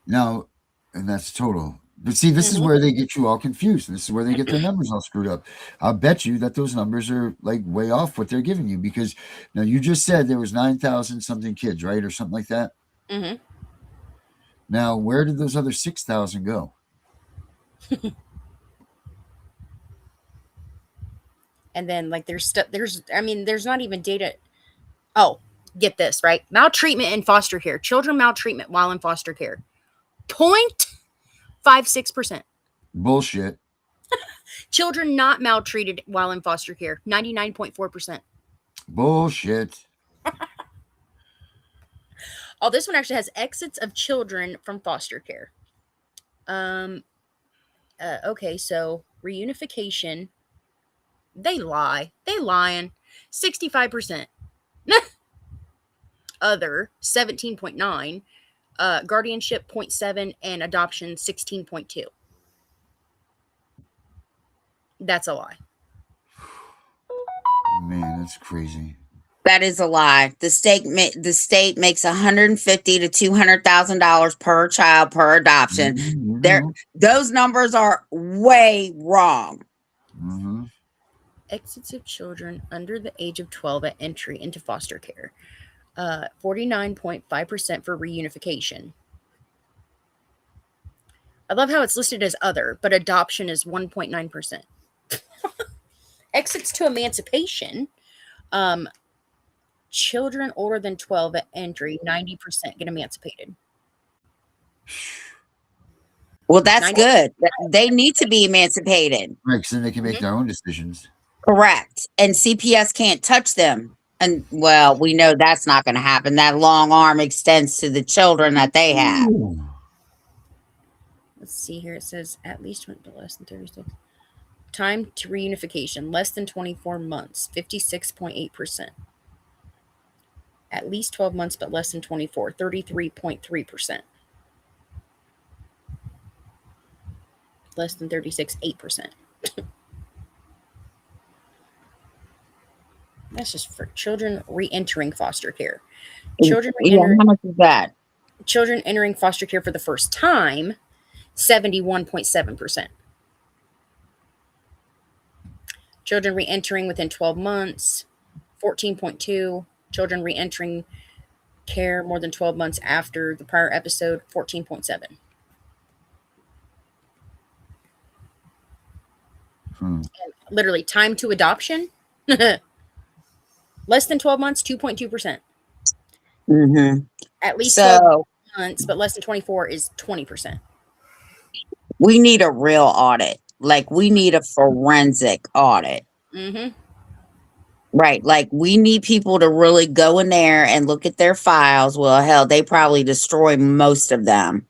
Now, and that's total. But see, this is where they get you all confused. This is where they get their numbers all screwed up. I'll bet you that those numbers are like way off what they're giving you, because now you just said there was 9,000 something kids, right? Or something like that. Mm-hmm. Now, where did those other 6,000 go? And then like there's not even data. Oh, get this, right? Maltreatment in foster care. Children maltreatment while in foster care. 0.56%. Bullshit. Children not maltreated while in foster care. 99.4%. Bullshit. Oh, this one actually has exits of children from foster care. Okay, so reunification. They lie. They lying. 65%. Other 17.9. Guardianship 0.7 and adoption 16.2. That's a lie. Man, that's crazy. That is a lie. The state makes $150,000 to $200,000 per child per adoption. Mm-hmm. Those numbers are way wrong. Mm-hmm. Exits of children under the age of 12 at entry into foster care. 49.5% for reunification. I love how it's listed as other, but adoption is 1.9%. Exits to emancipation. Children older than 12 at entry, 90% get emancipated. Well, that's good. They need to be emancipated. Right, so then they can make their own decisions. Correct. And CPS can't touch them. And well, we know that's not going to happen. That long arm extends to the children that they have. Ooh. Let's see here. It says at least went to less than 36. Time to reunification, less than 24 months, 56.8%. At least 12 months, but less than 24, 33.3%. Less than 36, 8%. That's just for children re-entering foster care. Children How much is that? Children entering foster care for the first time, 71.7%. Children re-entering within 12 months, 14.2. Children re-entering care more than 12 months after the prior episode, 14.7. And literally, time to adoption, less than 12 months, 2.2%. Mm-hmm. At least 12 months, but less than 24 is 20%. We need a real audit. Like, we need a forensic audit. Mm-hmm. Right. Like we need people to really go in there and look at their files. Well, hell, they probably destroy most of them.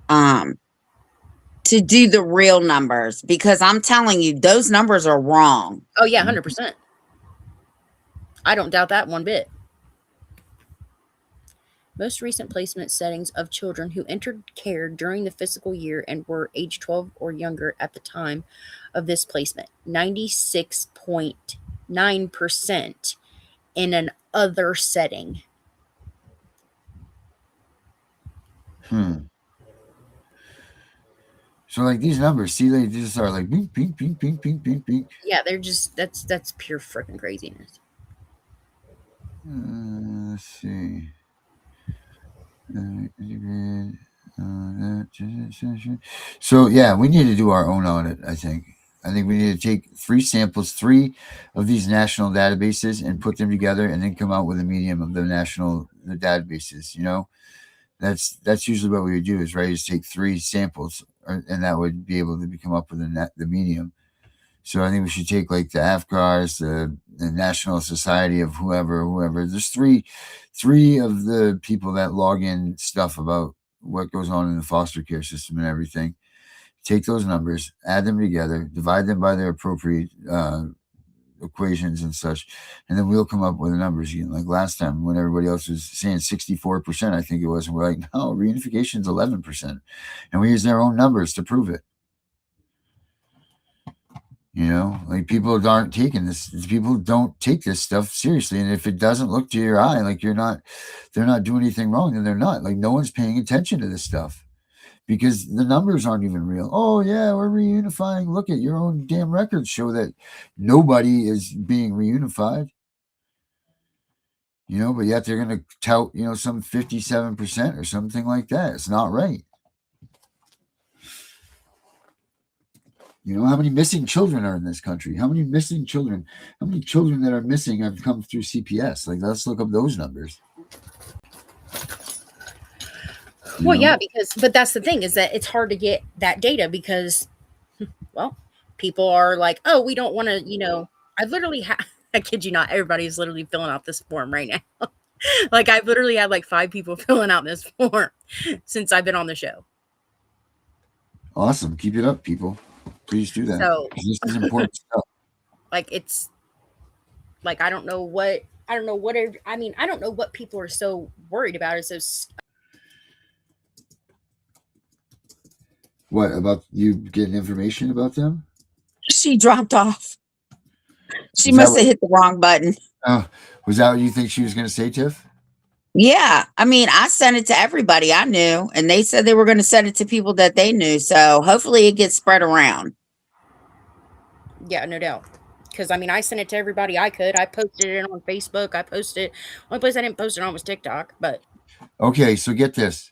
To do the real numbers, because I'm telling you, those numbers are wrong. Oh yeah, 100%. I don't doubt that one bit. Most recent placement settings of children who entered care during the fiscal year and were age 12 or younger at the time of this placement, 96.9% in an other setting. So like these numbers, see, they just are like pink, pink, pink, pink, pink, pink, pink. Yeah, they're just that's pure freaking craziness. Let's see. So yeah, we need to do our own audit. I think we need to take 3 samples, 3 of these national databases, and put them together, and then come out with a medium of the databases. You know, that's usually what we would do. Is right, is take 3 samples, and that would be able to come up with the medium. So I think we should take like the AFCARs, the National Society of whoever. There's three of the people that log in stuff about what goes on in the foster care system and everything. Take those numbers, add them together, divide them by their appropriate equations and such, and then we'll come up with the numbers again. Like last time when everybody else was saying 64%, I think it was, and we're like, no, reunification is 11%. And we use their own numbers to prove it. You know, like people aren't taking this. People don't take this stuff seriously, and if it doesn't look to your eye like they're not doing anything wrong, then they're not. Like no one's paying attention to this stuff because the numbers aren't even real. Oh yeah, we're reunifying. Look at your own damn records show that nobody is being reunified. You know, but yet they're going to tout, you know, some 57% or something like that. It's not right. You know, how many missing children are in this country? How many children that are missing have come through CPS? Like, let's look up those numbers. Well, yeah, but that's the thing, is that it's hard to get that data because, well, people are like, oh, we don't want to, you know, I literally I kid you not, everybody's literally filling out this form right now. Like, I've literally had like 5 people filling out this form since I've been on the show. Awesome. Keep it up, people. Please do that. So, this is important stuff. Like, it's like, I don't know what people are so worried about. It's so. What about you getting information about them? She dropped off. She must have hit the wrong button. Oh, was that what you think she was going to say, Tiff? Yeah. I mean, I sent it to everybody I knew, and they said they were going to send it to people that they knew. So hopefully it gets spread around. Yeah, no doubt. Because, I mean, I sent it to everybody I could. I posted it on Facebook. Only place I didn't post it on was TikTok. But okay, so get this.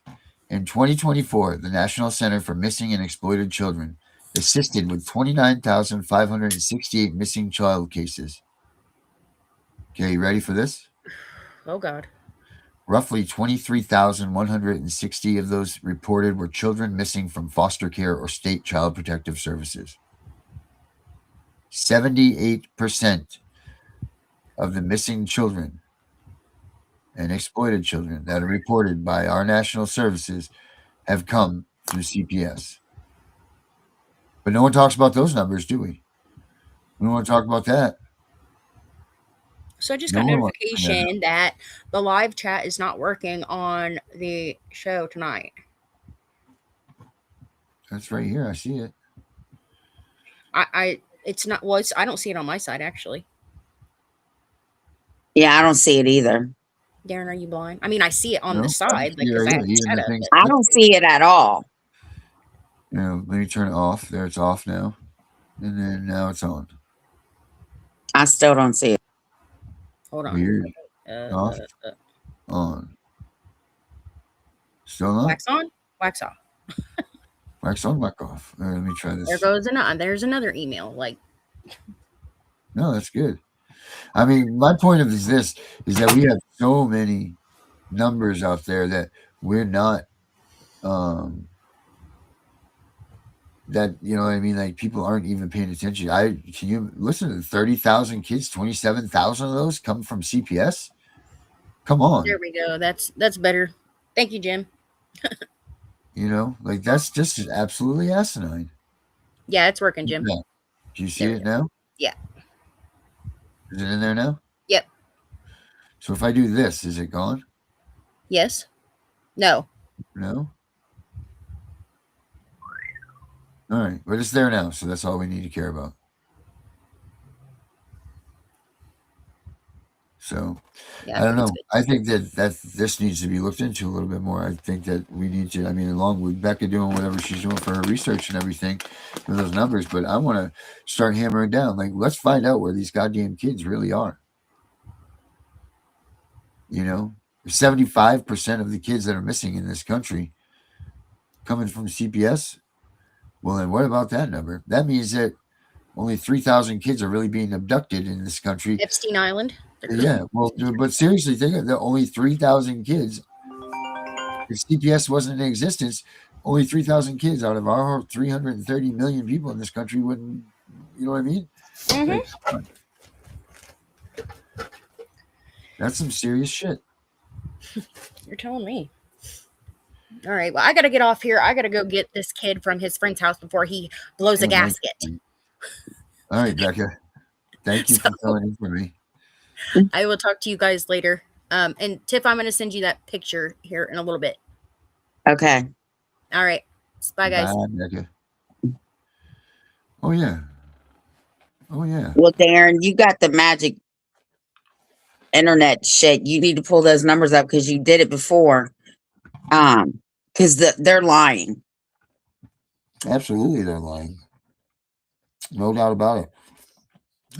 In 2024, the National Center for Missing and Exploited Children assisted with 29,568 missing child cases. Okay, you ready for this? Oh, God. Roughly 23,160 of those reported were children missing from foster care or state child protective services. 78% of the missing children and exploited children that are reported by our national services have come through CPS. But no one talks about those numbers, do we? We don't want to talk about that. So I just got notification that the live chat is not working on the show tonight. That's right here. I see it. It's not. Well, I don't see it on my side, actually. Yeah, I don't see it either. Darren, are you blind? I mean, I see it on the side. Like, I don't see it at all. You know, let me turn it off. There, it's off now. And then now it's on. I still don't see it. Hold on. Weird. Off. On. Still not? Wax on? Wax off. Wax on, wax off. Right, let me try this. There's another email. Like, no, that's good. I mean, my point of is that we have so many numbers out there that we're not that, you know what I mean? Like, people aren't even paying attention. Can you listen to 30,000 kids, 27,000 of those come from CPS? Come on. There we go. That's better. Thank you, Jim. You know, like, that's just absolutely asinine. Yeah, it's working, Jim. Yeah. Do you see There we it go. now? Yeah. Is it in there now? Yep. So if I do this, is it gone? Yes. No. No? All right. But it's there now. So that's all we need to care about. So Yeah, I don't it's know. good. I think that this needs to be looked into a little bit more. I think that we need to, I mean, along with Becca doing whatever she's doing for her research and everything with those numbers, but I want to start hammering down. Like, let's find out where these goddamn kids really are. You know, 75% of the kids that are missing in this country coming from CPS. Well, then what about that number? That means that only 3,000 kids are really being abducted in this country. Epstein Island. Yeah, well, but seriously, think of that. Only 3,000 kids. If CPS wasn't in existence, only 3,000 kids out of our 330 million people in this country wouldn't. You know what I mean? Like, come on. That's some serious shit. You're telling me. All right. Well, I got to get off here. I got to go get this kid from his friend's house before he blows a gasket. All right, Becca. Thank you for filling in for me. I will talk to you guys later. And Tiff, I'm going to send you that picture here in a little bit. Okay. All right. Bye, guys. Bye, Becca. Oh, yeah. Oh, yeah. Well, Darren, you got the magic internet shit. You need to pull those numbers up because you did it before. Because they're lying. Absolutely, they're lying. No doubt about it.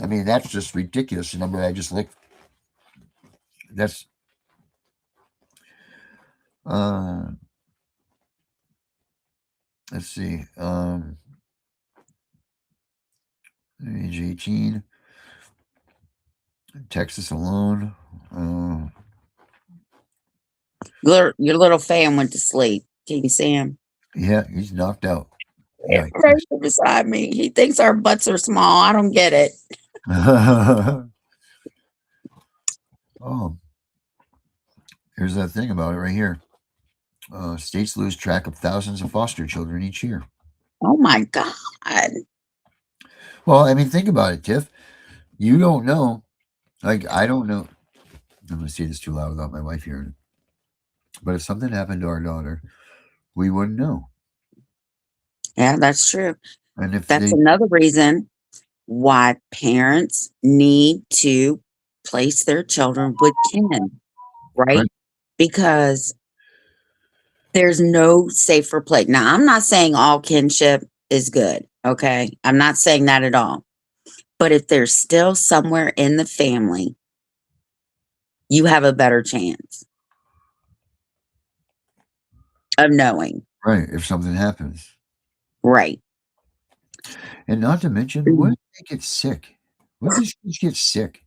I mean, that's just ridiculous. The number I just licked. That's let's see. Age 18. Texas alone. Your little fan went to sleep. Can you see him? Yeah, he's knocked out. Yeah, right beside me. He thinks our butts are small. I don't get it. Oh, here's that thing about it right here. States lose track of thousands of foster children each year. Oh my God. Well, I mean, think about it, Tiff. You don't know. Like, I don't know. I'm going to say this too loud without my wife hearing it. But if something happened to our daughter, we wouldn't know. Yeah, that's true. And if that's another reason why parents need to place their children with kin, right? Because there's no safer place. Now, I'm not saying all kinship is good, okay? I'm not saying that at all. But if there's still somewhere in the family, you have a better chance of knowing. Right, if something happens. Right. And not to mention, what if they get sick? What if these kids get sick?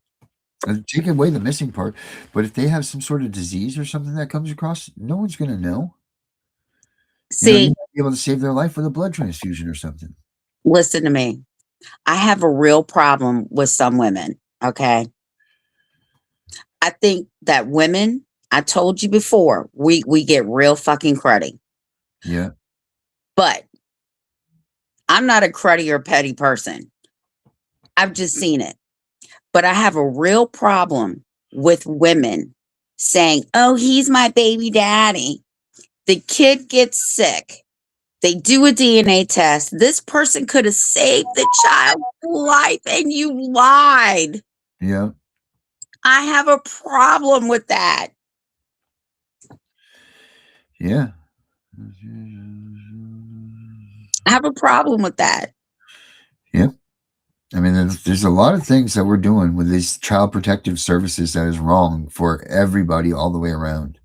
Take away the missing part, but if they have some sort of disease or something that comes across, no one's going to know. See, you might be able to save their life with a blood transfusion or something. Listen to me. I have a real problem with some women, okay? I think that women, I told you before, we get real fucking cruddy. Yeah. But I'm not a cruddy or petty person. I've just seen it. But I have a real problem with women saying, oh, he's my baby daddy. The kid gets sick. They do a DNA test. This person could have saved the child's life and you lied. Yeah. I have a problem with that. Yeah. I have a problem with that. Yep. I mean, there's a lot of things that we're doing with these child protective services that is wrong for everybody all the way around.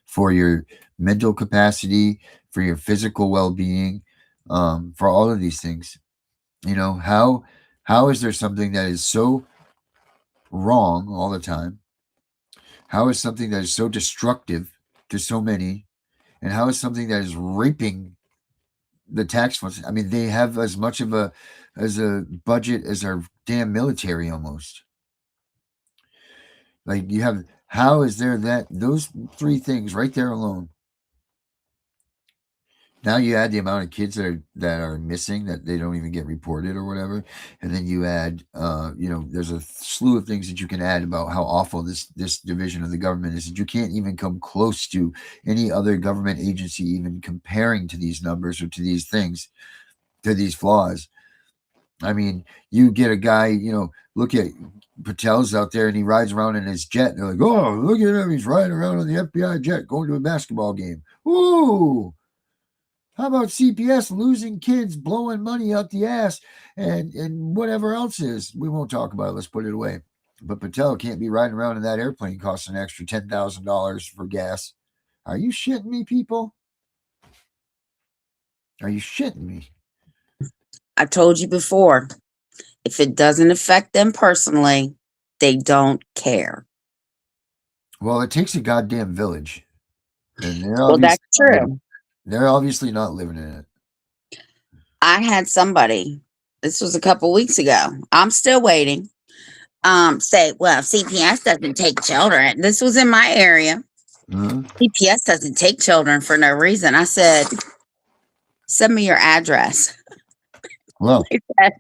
For your mental capacity, for your physical well-being, for all of these things. You know, how is there something that is so wrong all the time? How is something that is so destructive to so many? And how is something that is raping the tax funds. I mean, they have as much of a budget as our damn military almost. Like you have, how is there that those three things right there alone? Now you add the amount of kids that are missing that they don't even get reported or whatever, and then you add, there's a slew of things that you can add about how awful this division of the government is that you can't even come close to any other government agency even comparing to these numbers or to these things, to these flaws. I mean, you get a guy, look at Patel's out there and he rides around in his jet. And they're like, oh, look at him. He's riding around on the FBI jet going to a basketball game. Ooh. How about CPS losing kids, blowing money out the ass, and whatever else is? We won't talk about it. Let's put it away. But Patel can't be riding around in that airplane costing an extra $10,000 for gas. Are you shitting me, people? Are you shitting me? I told you before, if it doesn't affect them personally, they don't care. Well, it takes a goddamn village. And Well, that's true. They're obviously not living in it. I had somebody, this was a couple weeks ago, I'm still waiting, say, well, CPS doesn't take children. This was in my area. CPS doesn't take children for no reason. I said, send me your address. Well, They said,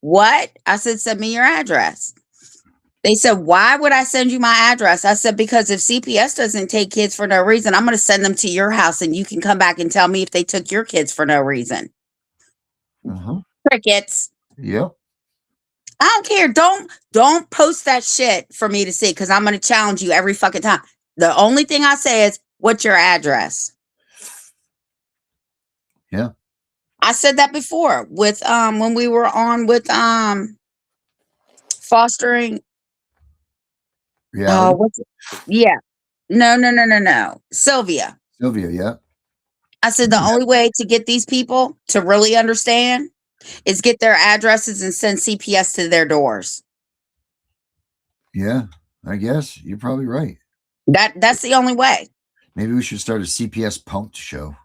what? I said, send me your address. They said, why would I send you my address? I said, because if CPS doesn't take kids for no reason, I'm going to send them to your house and you can come back and tell me if they took your kids for no reason. Crickets. Yep. I don't care. Don't post that shit for me to see, because I'm going to challenge you every fucking time. The only thing I say is, what's your address? Yeah. I said that before with when we were on with fostering. Yeah. What's it? Yeah. No. Sylvia, yeah. I said the only way to get these people to really understand is get their addresses and send CPS to their doors. Yeah, I guess you're probably right. That's the only way. Maybe we should start a CPS punked show.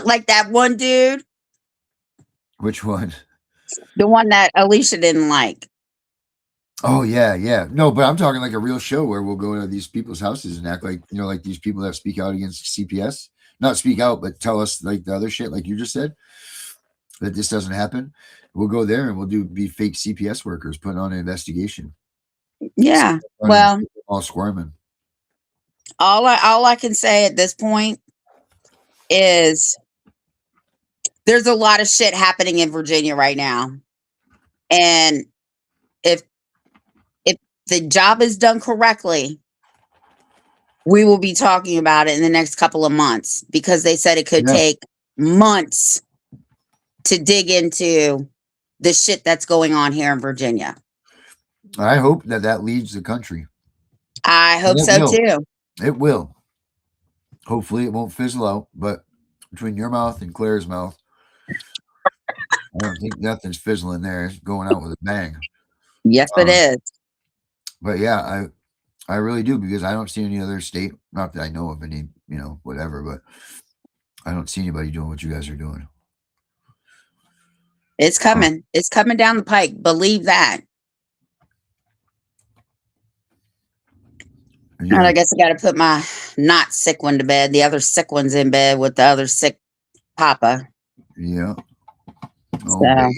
Like that one dude. Which one? The one that Alicia didn't like. Oh, yeah. No, but I'm talking like a real show where we'll go to these people's houses and act like, like these people that speak out against CPS. Not speak out, but tell us like the other shit, like you just said, that this doesn't happen. We'll go there and we'll be fake CPS workers putting on an investigation. Yeah. Well, all squirming. All I can say at this point is there's a lot of shit happening in Virginia right now. And if the job is done correctly, we will be talking about it in the next couple of months, because they said it could take months to dig into the shit that's going on here in Virginia. I hope that leads the country. I hope so too. It will. Hopefully it won't fizzle out, but between your mouth and Claire's mouth, I don't think nothing's fizzling there. It's going out with a bang. Yes, it is. But yeah, I really do, because I don't see any other state, not that I know of any, whatever, but I don't see anybody doing what you guys are doing. It's coming. It's coming down the pike. Believe that. Yeah. And I guess I got to put my not sick one to bed. The other sick one's in bed with the other sick papa. Yeah. Oh, so,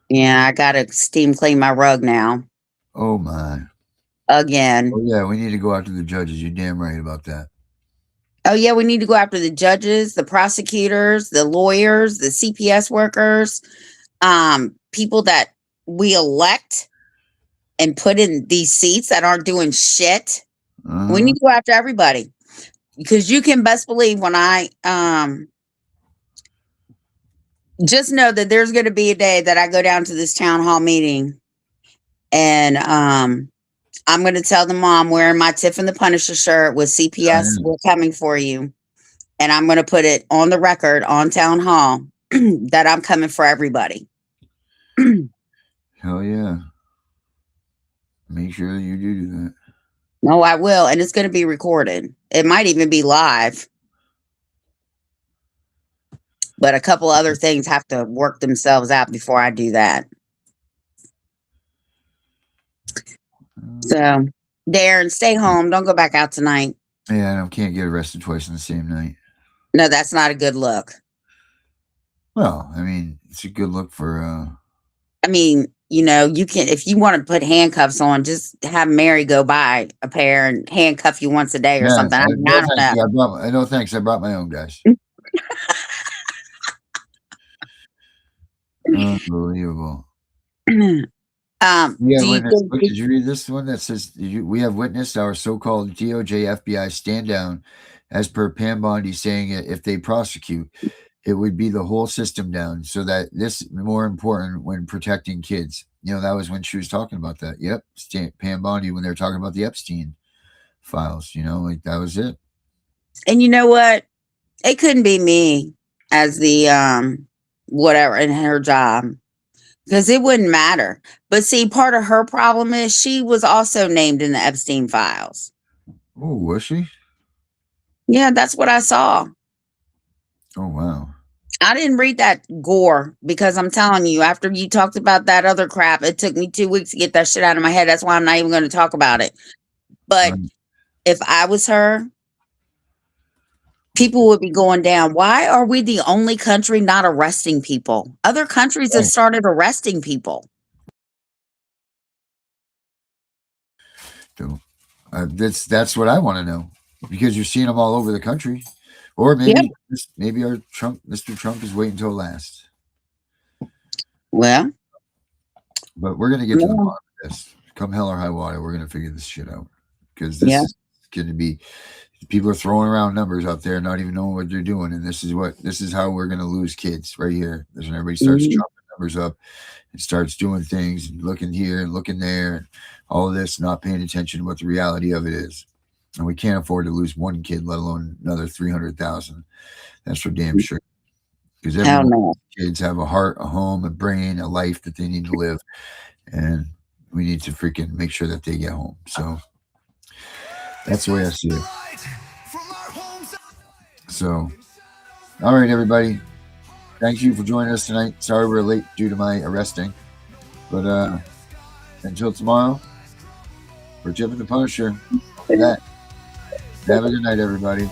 yeah, I got to steam clean my rug now. Oh, my. Again. Oh, yeah, we need to go after the judges. You're damn right about that. Oh, yeah, we need to go after the judges, the prosecutors, the lawyers, the CPS workers, people that we elect and put in these seats that aren't doing shit. We need to go after everybody, because you can best believe when I just know that there's going to be a day that I go down to this town hall meeting and I'm going to tell them I'm wearing my Tiff and The Punisher shirt with CPS. We're coming for you. And I'm going to put it on the record on town hall that I'm coming for everybody. Hell yeah. Make sure you do that. No, I will. And it's going to be recorded. It might even be live. But a couple other things have to work themselves out before I do that. So, Darren, stay home. Don't go back out tonight. Yeah, I can't get arrested twice in the same night. No, that's not a good look. Well, I mean, it's a good look for. I mean, you know, you can, if you want to put handcuffs on, just have Mary go buy a pair and handcuff you once a day or something. I mean, I don't know. No thanks. I brought my own, guys. Unbelievable. Did you read this one that says we have witnessed our so-called DOJ FBI stand down as per Pam Bondi saying if they prosecute, it would be the whole system down. So that this is more important when protecting kids. You know, that was when she was talking about that. Yep. Pam Bondi, when they were talking about the Epstein files, you know, like that was it. And you know what? It couldn't be me as the whatever in her job, because it wouldn't matter. But see, part of her problem is she was also named in the Epstein files. Oh, was she? Yeah, that's what I saw. Oh, wow. I didn't read that gore because I'm telling you, after you talked about that other crap, it took me 2 weeks to get that shit out of my head. That's why I'm not even going to talk about it. But if I was her, people would be going down. Why are we the only country not arresting people? Other countries have started arresting people. That's what I want to know, because you're seeing them all over the country. Or maybe our Mr. Trump is waiting until last. Well, but we're gonna get to the bottom of this. Come hell or high water, we're gonna figure this shit out, because this is going to be. People are throwing around numbers out there, not even knowing what they're doing, and this is how we're gonna lose kids right here. When everybody starts chopping numbers up and starts doing things and looking here and looking there, and all of this, not paying attention to what the reality of it is. And we can't afford to lose one kid, let alone another 300,000. That's for damn sure. Because kids have a heart, a home, a brain, a life that they need to live. And we need to freaking make sure that they get home. So that's the way I see it. So, all right, everybody. Thank you for joining us tonight. Sorry we're late due to my arresting. But until tomorrow, for Tiff and The Punisher, have a good night, everybody.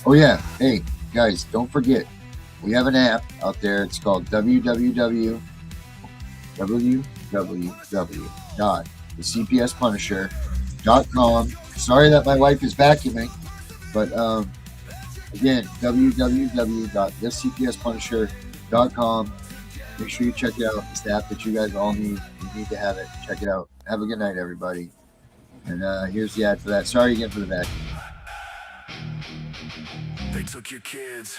Oh, yeah. Hey, guys, don't forget, we have an app out there. It's called www.thecpspunisher.com. Sorry that my wife is vacuuming, but again, www.thecpspunisher.com. Make sure you check it out. It's the app that you guys all need. You need to have it. Check it out. Have a good night, everybody. And here's the ad for that. Sorry again for the vacuum. They took your kids.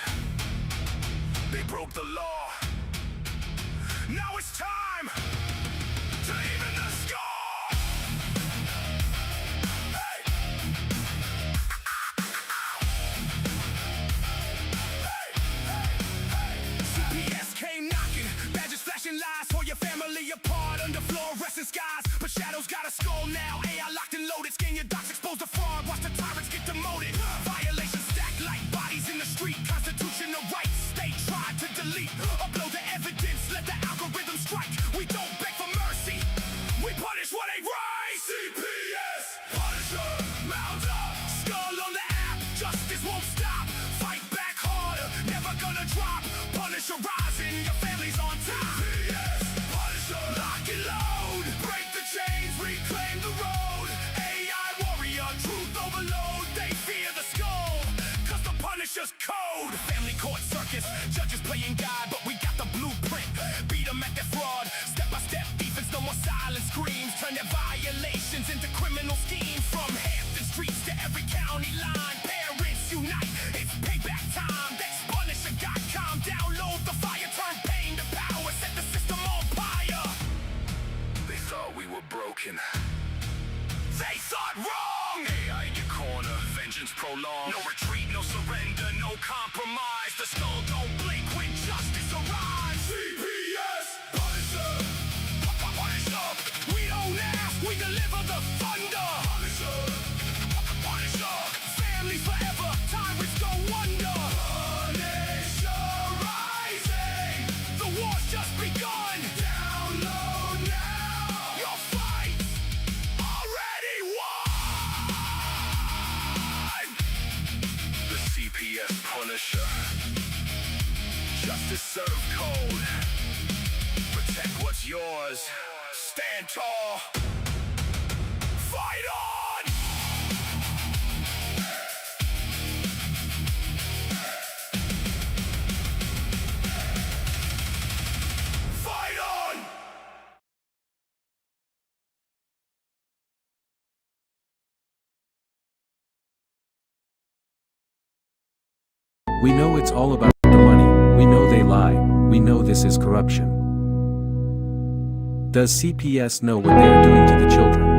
They broke the law. Now it's time to even the score. Hey. CPS came knocking, badges flashing lies for your family apart under fluorescent skies. But shadows got a skull now. AI locked and loaded. Scan your docs, expose the fraud. Watch the tyrants get demoted. Violations stacked like bodies in the street. Constitutional rights they tried to delete. Upload the evidence, let the algorithm strike. We don't beg for mercy. We punish what ain't right. CPS, Punisher, mount up. Skull on the app. Justice won't stop. Fight back harder. Never gonna drop. Punisher rising. Your family's on top. CPS, Punisher, lock and load. Break the chains, reclaim the road. AI warrior, truth overload. They fear the skull, cause the Punisher's code. Family court circus, judges playing God, but we got the blueprint. Beat them at their fraud. Step by step defense, no more silent screams. Turn their violations into criminal schemes. From Hampton streets to every county line. Parents unite, it's payback time. That's Punisher.com. Download the fire, turn pain to power. Set the system on fire. They thought we were broken. They thought wrong. AI in your corner, vengeance prolonged. No retreat, no surrender, no compromise. The skull don't blink when justice arrives. CPS, Punisher. Serve cold. Protect what's yours. Stand tall. Fight on! Fight on! We know it's all about the money, we know they lie, we know this is corruption. Does CPS know what they are doing to the children?